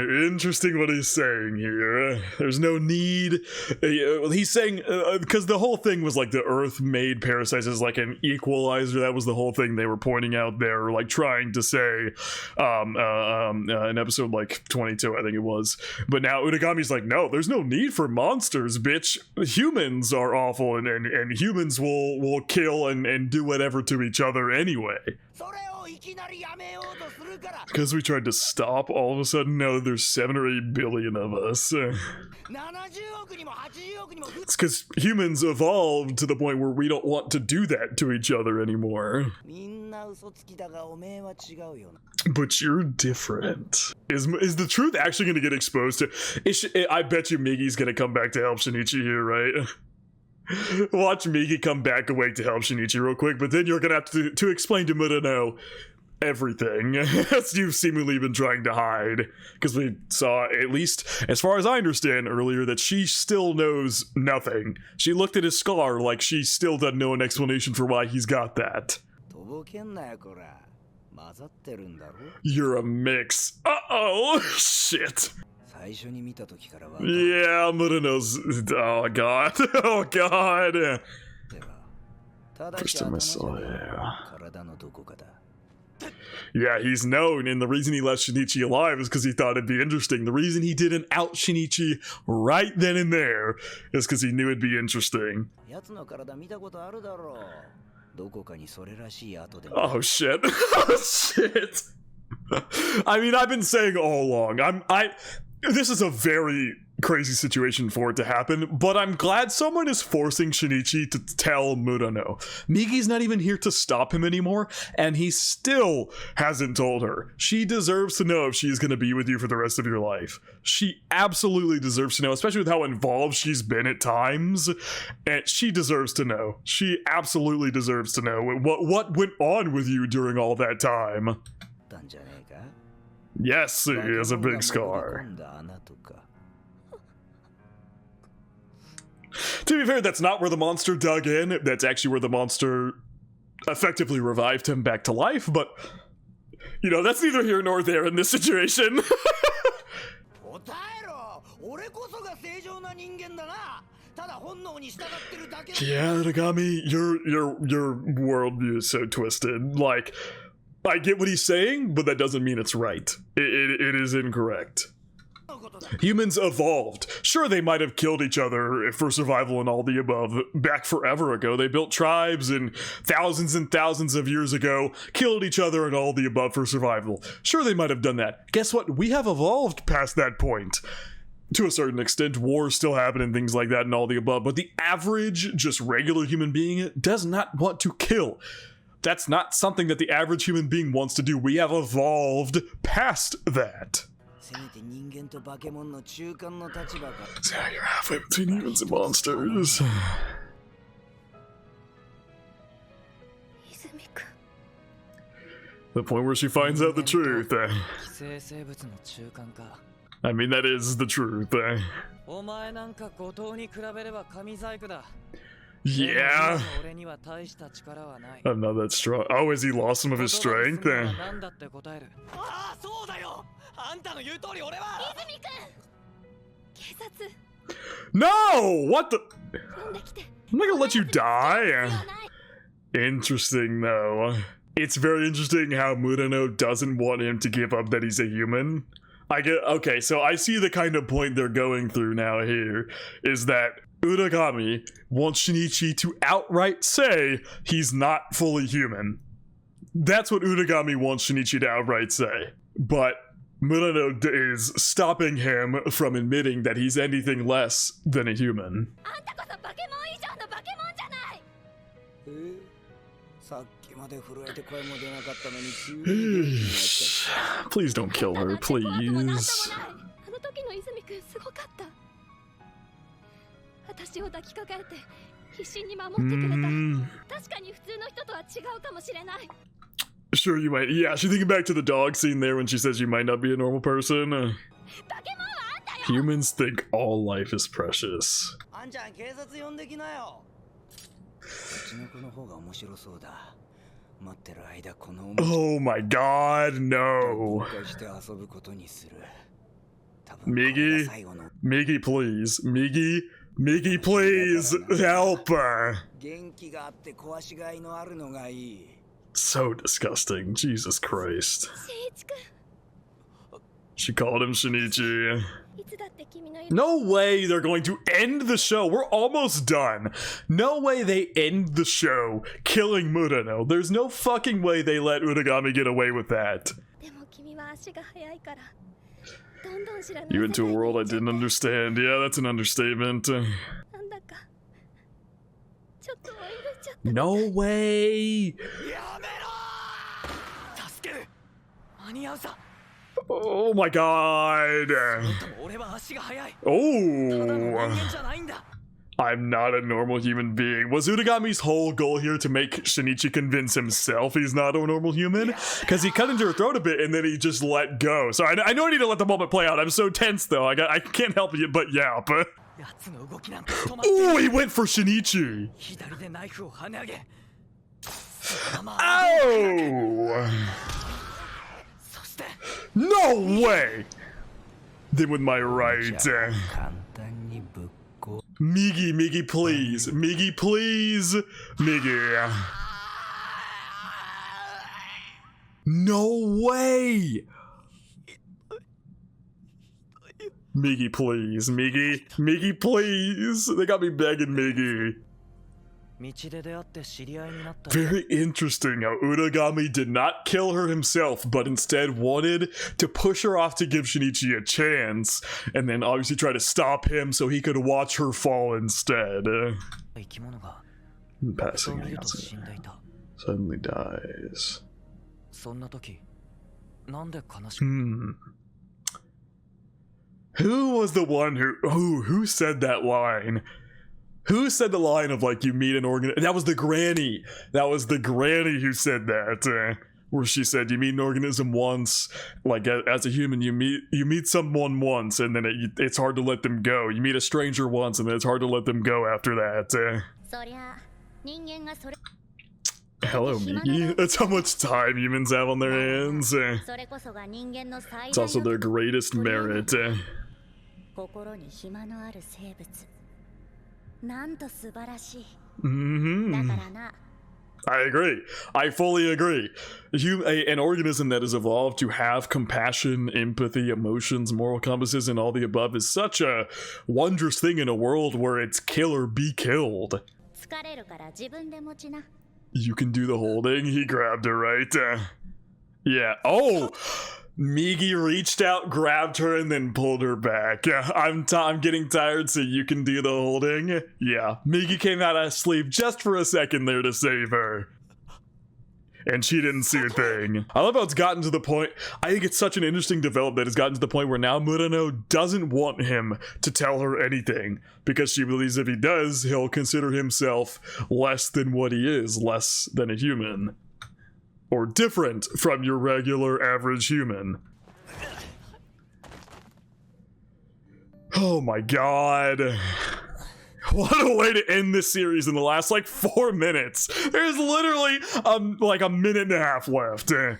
what he's saying here. There's no need. He's saying because the whole thing was like the Earth made parasites as like an equalizer. That was the whole thing they were pointing out there, like trying to say in episode like 22, I think it was. But now Unagami's like, no, there's no need for monsters, bitch. Humans are awful, and humans will kill and do whatever to each other anyway. Because we tried to stop, all of a sudden, no, there's 7 or 8 billion of us. It's because humans evolved to the point where we don't want to do that to each other anymore. But you're different. Is the truth actually going to get exposed to? I bet you Migi's going to come back to help Shinichi here, right? Watch Migi come back awake to help Shinichi real quick, but then you're gonna have to explain to Murano everything as you've seemingly been trying to hide. Because we saw, at least as far as I understand earlier, that she still knows nothing. She looked at his scar like she still doesn't know an explanation for why he's got that. You're a mix. Uh-oh! Shit. Yeah, Murano's. Oh god. Oh god. Crystal Missile, yeah. Yeah, he's known, and the reason he left Shinichi alive is because he thought it'd be interesting. The reason he didn't out Shinichi right then and there is because he knew it'd be interesting. Oh shit. Oh shit. I mean, I've been saying all along, this is a very crazy situation for it to happen, but I'm glad someone is forcing Shinichi to tell Murano. Migi's not even here to stop him anymore, and he still hasn't told her. She deserves to know if she's going to be with you for the rest of your life. She absolutely deserves to know, especially with how involved she's been at times, and she deserves to know. She absolutely deserves to know what went on with you during all that time. Yes, he has a big scar. To be fair, that's not where the monster dug in. That's actually where the monster effectively revived him back to life, but, you know, that's neither here nor there in this situation. Yeah, Nagami, your worldview is so twisted. Like, I get what he's saying, but that doesn't mean it's right. It is incorrect. Humans evolved. Sure, they might have killed each other for survival and all the above back forever ago. They built tribes and thousands of years ago, killed each other and all the above for survival. Sure, they might have done that. Guess what? We have evolved past that point. To a certain extent, wars still happen and things like that and all the above, but the average, just regular human being does not want to kill. That's not something that the average human being wants to do. We have evolved past that. So you're halfway between humans and monsters. The point where she finds out the truth. I mean, that is the truth. Yeah. I'm not that strong. Oh, has he lost some of his strength? No! What the? I'm not gonna let you die. Interesting, though. It's very interesting how Murano doesn't want him to give up that he's a human. Okay, so I see the kind of point they're going through now here, is that Unagami wants Shinichi to outright say he's not fully human. That's what Unagami wants Shinichi to outright say. But Murano is stopping him from admitting that he's anything less than a human. Please don't kill her, please. 私を抱きかかえて必死に守ってくれた。確かに普通の人とは違うかもしれない。 Sure, you might. Yeah, she's thinking back to the dog scene there when she says you might not be a normal person. Humans think all life is precious. Oh my god, no. Miggy, Miggy, please. Miggy, please. Help her. So disgusting. Jesus Christ. She called him Shinichi. No way they're going to end the show. We're almost done. No way they end the show killing Murano. There's no fucking way they let Uragami get away with that. You into a world I didn't understand. Yeah, that's an understatement. No way! Oh my god! Oh! I'm not a normal human being. Was Uragami's whole goal here to make Shinichi convince himself he's not a normal human? Because he cut into her throat a bit and then he just let go. So I know I need to let the moment play out. I'm so tense though. I can't help you but yap. Oh, he went for Shinichi. Oh! No way! Then with my right. Miggy, please. Miggy, please. Miggy. No way! Miggy, please. Miggy, please. They got me begging Miggy. Very interesting how Uragami did not kill her himself, but instead wanted to push her off to give Shinichi a chance, and then obviously try to stop him so he could watch her fall instead. Passing out. Suddenly dies. Who was the one who said that line? Who said the line of like you meet an organism? That was the granny. That was the granny who said that. Where she said you meet an organism once, like as a human you meet someone once and then it's hard to let them go. You meet a stranger once and then it's hard to let them go after that. Hello, Miki. That's how much time humans have on their hands. It's also their greatest merit. I agree. I fully agree. An organism that has evolved to have compassion, empathy, emotions, moral compasses, and all the above is such a wondrous thing in a world where it's kill or be killed. You can do the holding. He grabbed her, right? Yeah. Oh! Migi reached out, grabbed her, and then pulled her back. I'm getting tired, so you can do the holding. Yeah, Migi came out of sleep just for a second there to save her. And she didn't see a thing. I love how it's gotten to the point, I think it's such an interesting development. It's gotten to the point where now Murano doesn't want him to tell her anything, because she believes if he does, he'll consider himself less than what he is, less than a human. Or different from your regular average human. Oh my god. What a way to end this series in the last like 4 minutes. There's literally like a minute and a half left. I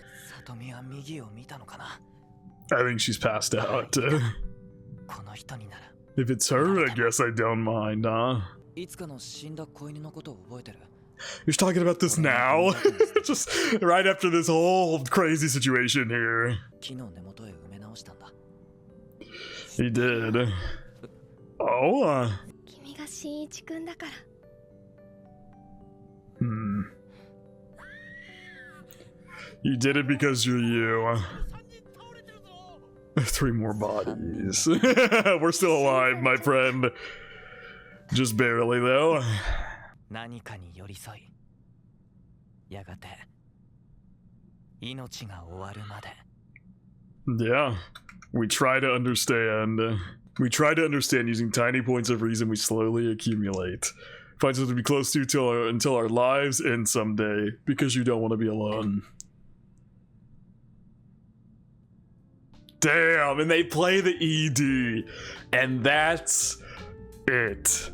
think she's passed out. If it's her, I guess I don't mind, huh? You're talking about this now? Just right after this whole crazy situation here. He did. Oh, You did it because you're you. 3 more bodies. We're still alive, my friend. Just barely, though. Yeah, we try to understand. We try to understand using tiny points of reason we slowly accumulate. Find something to be close to until our lives end someday, because you don't want to be alone. Damn, and they play the ED, and that's it.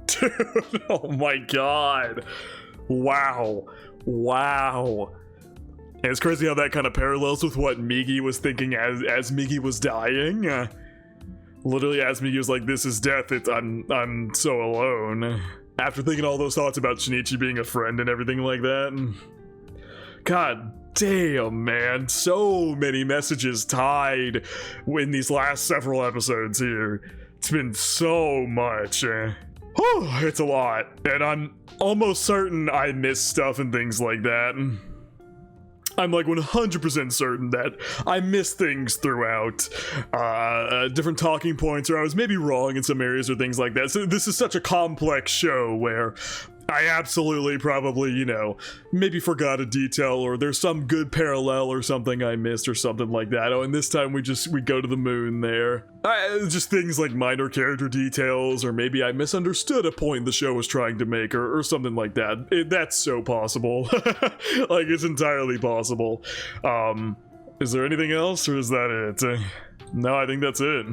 Dude, oh my god. Wow. Wow. And it's crazy how that kind of parallels with what Migi was thinking as Migi was dying. Literally, as Migi was like, "This is death. I'm so alone." After thinking all those thoughts about Shinichi being a friend and everything like that. God damn, man. So many messages tied in these last several episodes here. It's been so much. Whew, it's a lot. And I'm almost certain I missed stuff and things like that. I'm like 100% certain that I missed things throughout, different talking points, or I was maybe wrong in some areas or things like that. So this is such a complex show where I absolutely probably, you know, maybe forgot a detail, or there's some good parallel or something I missed or something like that. Oh, and this time we go to the moon there. Just things like minor character details, or maybe I misunderstood a point the show was trying to make, or something like that. That's so possible. Like, it's entirely possible. Is there anything else, or is that it? No, I think that's it.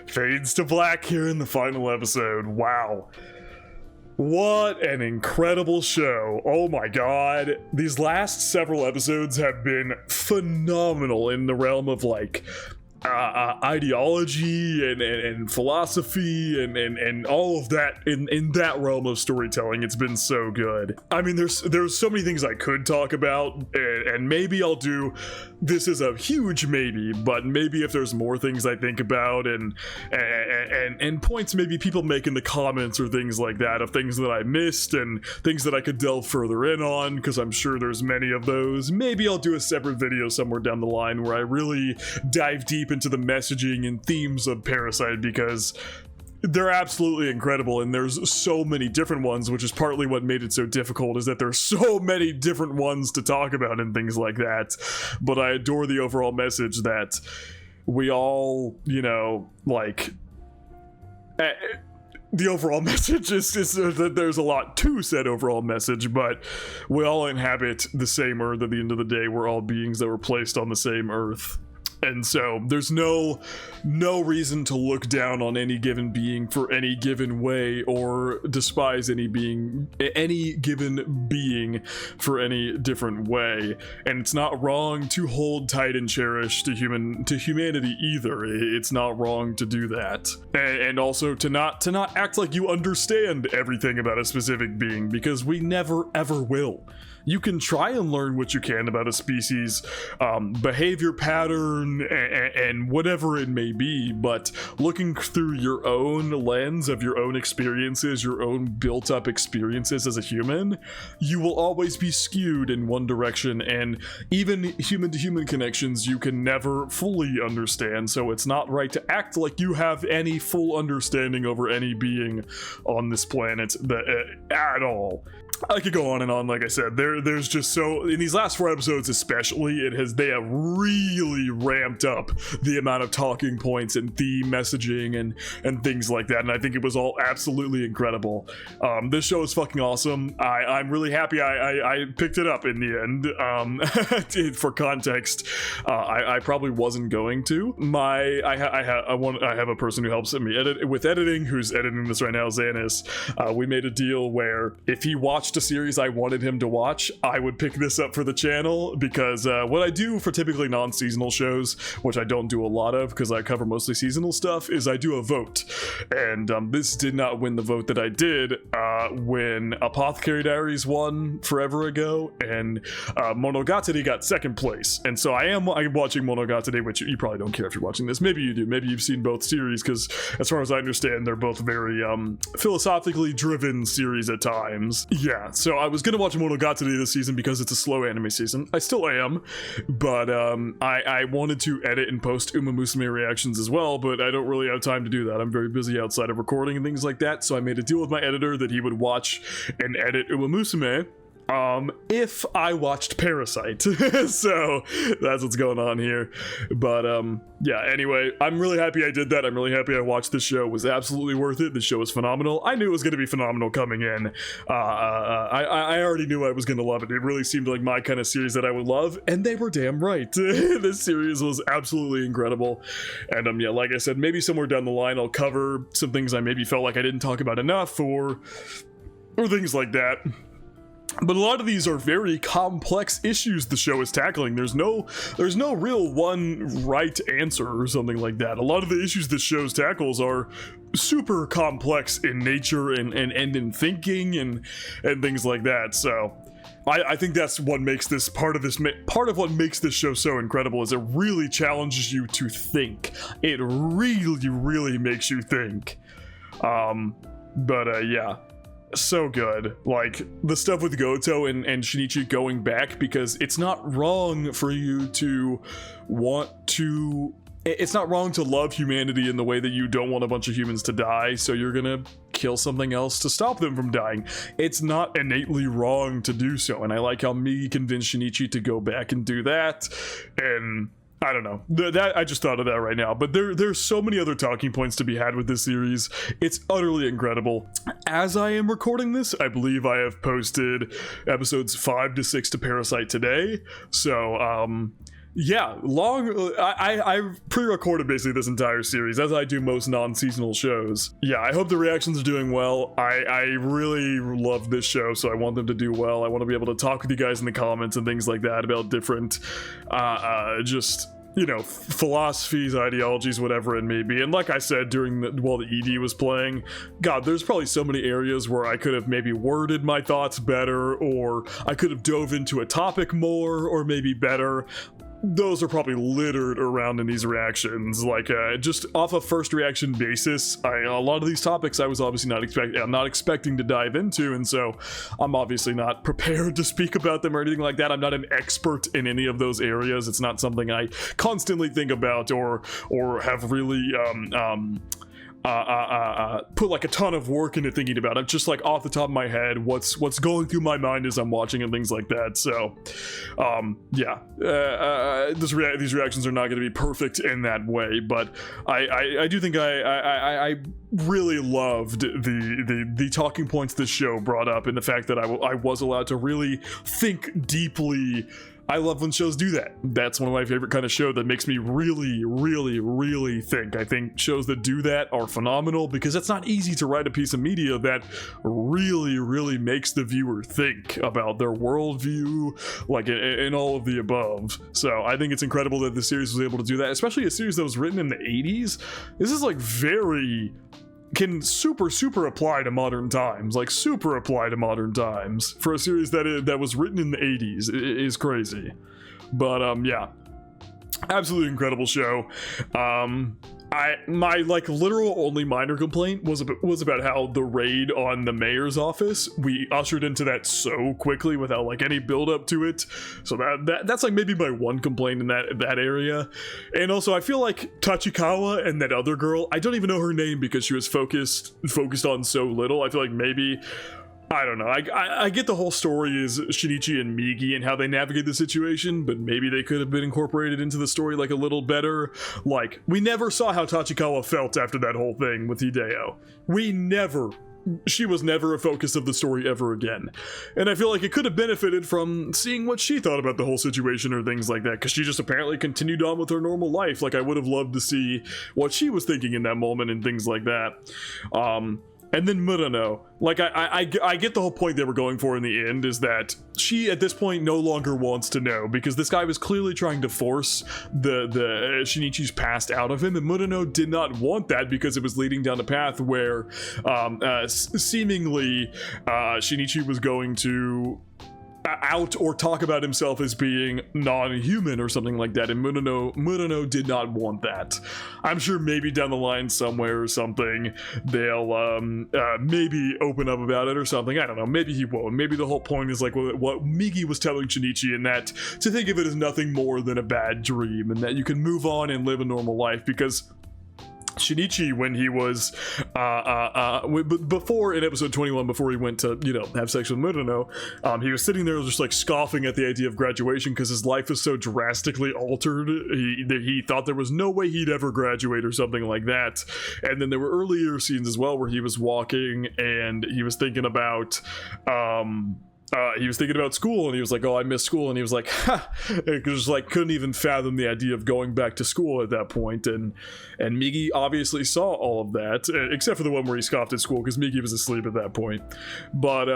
Fades to black here in the final episode. Wow. What an incredible show. Oh my god. These last several episodes have been phenomenal in the realm of like ideology and philosophy and all of that in that realm of storytelling. It's been so good. I mean, there's so many things I could talk about, and maybe I'll do this is a huge maybe, but maybe if there's more things I think about and points maybe people make in the comments or things like that of things that I missed and things that I could delve further in on, because I'm sure there's many of those. Maybe I'll do a separate video somewhere down the line where I really dive deep into the messaging and themes of Parasyte, because they're absolutely incredible, and there's so many different ones, which is partly what made it so difficult, is that there's so many different ones to talk about and things like that. But I adore the overall message that we all, you know, like the overall message is that there's a lot to said overall message, but we all inhabit the same earth. At the end of the day, we're all beings that were placed on the same earth. And so there's no reason to look down on any given being for any given way, or despise any given being for any different way. And it's not wrong to hold tight and cherish to humanity either. It's not wrong to do that. And also to not act like you understand everything about a specific being, because we never ever will. You can try and learn what you can about a species' behavior pattern and whatever it may be, but looking through your own lens of your own experiences, your own built-up experiences as a human, you will always be skewed in one direction, and even human-to-human connections you can never fully understand, so it's not right to act like you have any full understanding over any being on this planet at all. I could go on and on, like I said. There's just so, in these last 4 episodes especially, they have really ramped up the amount of talking points and theme messaging and things like that, and I think it was all absolutely incredible. This show is fucking awesome. I'm really happy I picked it up in the end. For context, I probably wasn't going to. I have a person who helps me with editing, who's editing this right now, Xaniss. We made a deal where if he watched a series I wanted him to watch, I would pick this up for the channel, because what I do for typically non-seasonal shows, which I don't do a lot of because I cover mostly seasonal stuff, is I do a vote. And this did not win the vote that I did when Apothecary Diaries won forever ago, and Monogatari got 2nd place. And so I'm watching Monogatari, which you probably don't care if you're watching this. Maybe you do. Maybe you've seen both series, because as far as I understand, they're both very philosophically driven series at times. Yeah, so I was gonna watch Monogatari this season because it's a slow anime season. I still am, but I wanted to edit and post Uma Musume reactions as well, but I don't really have time to do that. I'm very busy outside of recording and things like that, so I made a deal with my editor that he would watch and edit Uma Musume, if I watched Parasyte. So that's what's going on here. But yeah, anyway, I'm really happy I did that. I'm really happy I watched this show. It was absolutely worth it. The show was phenomenal. I knew it was going to be phenomenal coming in. I already knew I was going to love it. It really seemed like my kind of series that I would love, and they were damn right. This series was absolutely incredible. And yeah, like I said, maybe somewhere down the line I'll cover some things I maybe felt like I didn't talk about enough or things like that. But a lot of these are very complex issues the show is tackling. There's no real one right answer or something like that. A lot of the issues the show tackles are super complex in nature and in thinking and things like that. So I think that's what makes this part of what makes this show so incredible is it really challenges you to think. It really makes you think. Yeah. So good. Like the stuff with Goto and Shinichi going back, because it's not wrong for you to it's not wrong to love humanity in the way that you don't want a bunch of humans to die, so you're gonna kill something else to stop them from dying. It's not innately wrong to do so, and I like how Migi convinced Shinichi to go back and do that, and I don't know. That I just thought of that right now. But there's so many other talking points to be had with this series. It's utterly incredible. As I am recording this, I believe I have posted episodes 5 to 6 to Parasyte today. So, yeah, I pre-recorded basically this entire series, as I do most non-seasonal shows. Yeah, I hope the reactions are doing well. I really love this show, so I want them to do well. I want to be able to talk with you guys in the comments and things like that about different, just, you know, philosophies, ideologies, whatever it may be. And like I said while the ED was playing, God, there's probably so many areas where I could have maybe worded my thoughts better, or I could have dove into a topic more, or maybe better. Those are probably littered around in these reactions. Like just off a first reaction basis, a lot of these topics I was obviously not expecting to dive into, and so I'm obviously not prepared to speak about them or anything like that. I'm not an expert in any of those areas. It's not something I constantly think about or have really put like a ton of work into thinking about. I'm just like off the top of my head what's going through my mind as I'm watching and things like that. So yeah, these reactions are not going to be perfect in that way, but I do think I really loved the talking points this show brought up, and the fact that I was allowed to really think deeply. I love when shows do that. That's one of my favorite kind of show that makes me really think. I think shows that do that are phenomenal, because it's not easy to write a piece of media that really makes the viewer think about their worldview, like in all of the above. So I think it's incredible that the series was able to do that, especially a series that was written in the 80s. This is like can super apply to modern times, like super apply to modern times for a series that was written in the 80s. It is crazy. But yeah, absolutely incredible show. My like literal only minor complaint was about how the raid on the mayor's office, we ushered into that so quickly without like any build up to it. So that's like maybe my one complaint in that area. And also I feel like Tachikawa and that other girl, I don't even know her name because she was focused on so little. I feel like maybe, I don't know. I get the whole story is Shinichi and Migi and how they navigate the situation, but maybe they could have been incorporated into the story like a little better. Like, we never saw how Tachikawa felt after that whole thing with Hideo. She was never a focus of the story ever again. And I feel like it could have benefited from seeing what she thought about the whole situation or things like that, because she just apparently continued on with her normal life. Like, I would have loved to see what she was thinking in that moment and things like that. And then Murano, like I get the whole point they were going for in the end, is that she at this point no longer wants to know, because this guy was clearly trying to force the Shinichi's past out of him, and Murano did not want that because it was leading down a path where seemingly Shinichi was going to out or talk about himself as being non-human or something like that, and Murano did not want that. I'm sure maybe down the line somewhere or something they'll maybe open up about it or something. I don't know, maybe he won't. Maybe the whole point is like what Migi was telling Shinichi, and that to think of it as nothing more than a bad dream, and that you can move on and live a normal life, because Shinichi when he was before in episode 21, before he went to, you know, have sex with Murano, he was sitting there just like scoffing at the idea of graduation because his life was so drastically altered. He thought there was no way he'd ever graduate or something like that. And then there were earlier scenes as well where he was walking and he was thinking about school, and he was like, oh, I miss school, and he was like, ha, just like couldn't even fathom the idea of going back to school at that point. And Migi obviously saw all of that, except for the one where he scoffed at school because Migi was asleep at that point. But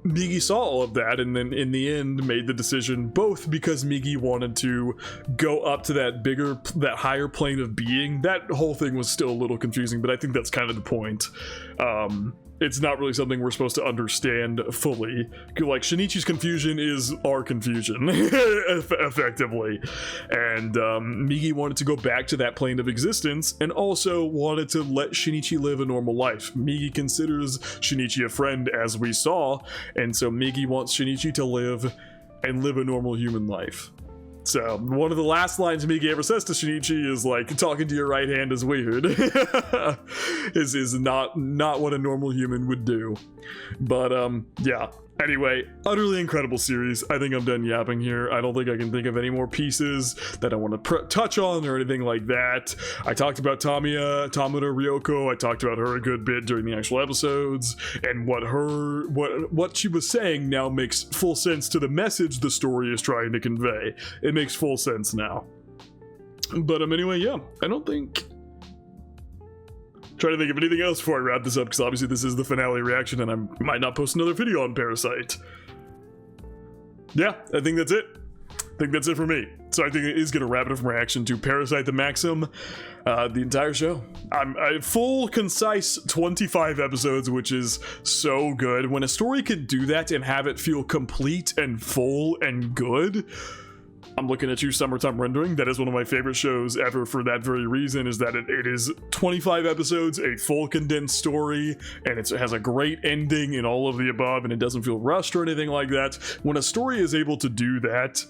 Migi saw all of that, and then in the end made the decision, both because Migi wanted to go up to that higher plane of being. That whole thing was still a little confusing, but I think that's kind of the point. It's not really something we're supposed to understand fully. Like, Shinichi's confusion is our confusion, effectively. And Migi wanted to go back to that plane of existence, and also wanted to let Shinichi live a normal life. Migi considers Shinichi a friend, as we saw, and so Migi wants Shinichi to live a normal human life. So, one of the last lines Migi ever says to Shinichi is like, talking to your right hand is weird. is not what a normal human would do. But, yeah. Anyway, utterly incredible series. I think I'm done yapping here. I don't think I can think of any more pieces that I want to touch on or anything like that. I talked about Tamura Ryoko. I talked about her a good bit during the actual episodes, and what she was saying now makes full sense to the message the story is trying to convey. It makes full sense now. But anyway, yeah, I don't think... Trying to think of anything else before I wrap this up, because obviously this is the finale reaction and I might not post another video on Parasyte. Yeah, I think that's it. I think that's it for me. So I think it is going to wrap it up from reaction to Parasyte the Maxim, the entire show. I'm full, concise 25 episodes, which is so good. When a story can do that and have it feel complete and full and good, I'm looking at you, Summertime Rendering. That is one of my favorite shows ever for that very reason, is that it is 25 episodes, a full condensed story, and it has a great ending and all of the above, and it doesn't feel rushed or anything like that. When a story is able to do that,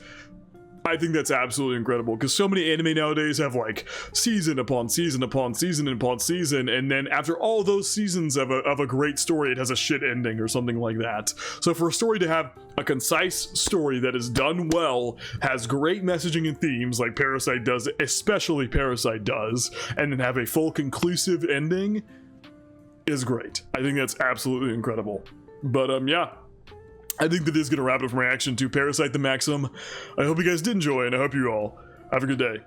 I think that's absolutely incredible, because so many anime nowadays have like season upon season upon season upon season, and then after all those seasons of a great story, it has a shit ending or something like that. So for a story to have a concise story that is done well, has great messaging and themes like Parasyte does, especially Parasyte does, and then have a full conclusive ending is great. I think that's absolutely incredible. But yeah, I think that is going to wrap it up from reaction to Parasyte the Maxim. I hope you guys did enjoy, and I hope you all have a good day.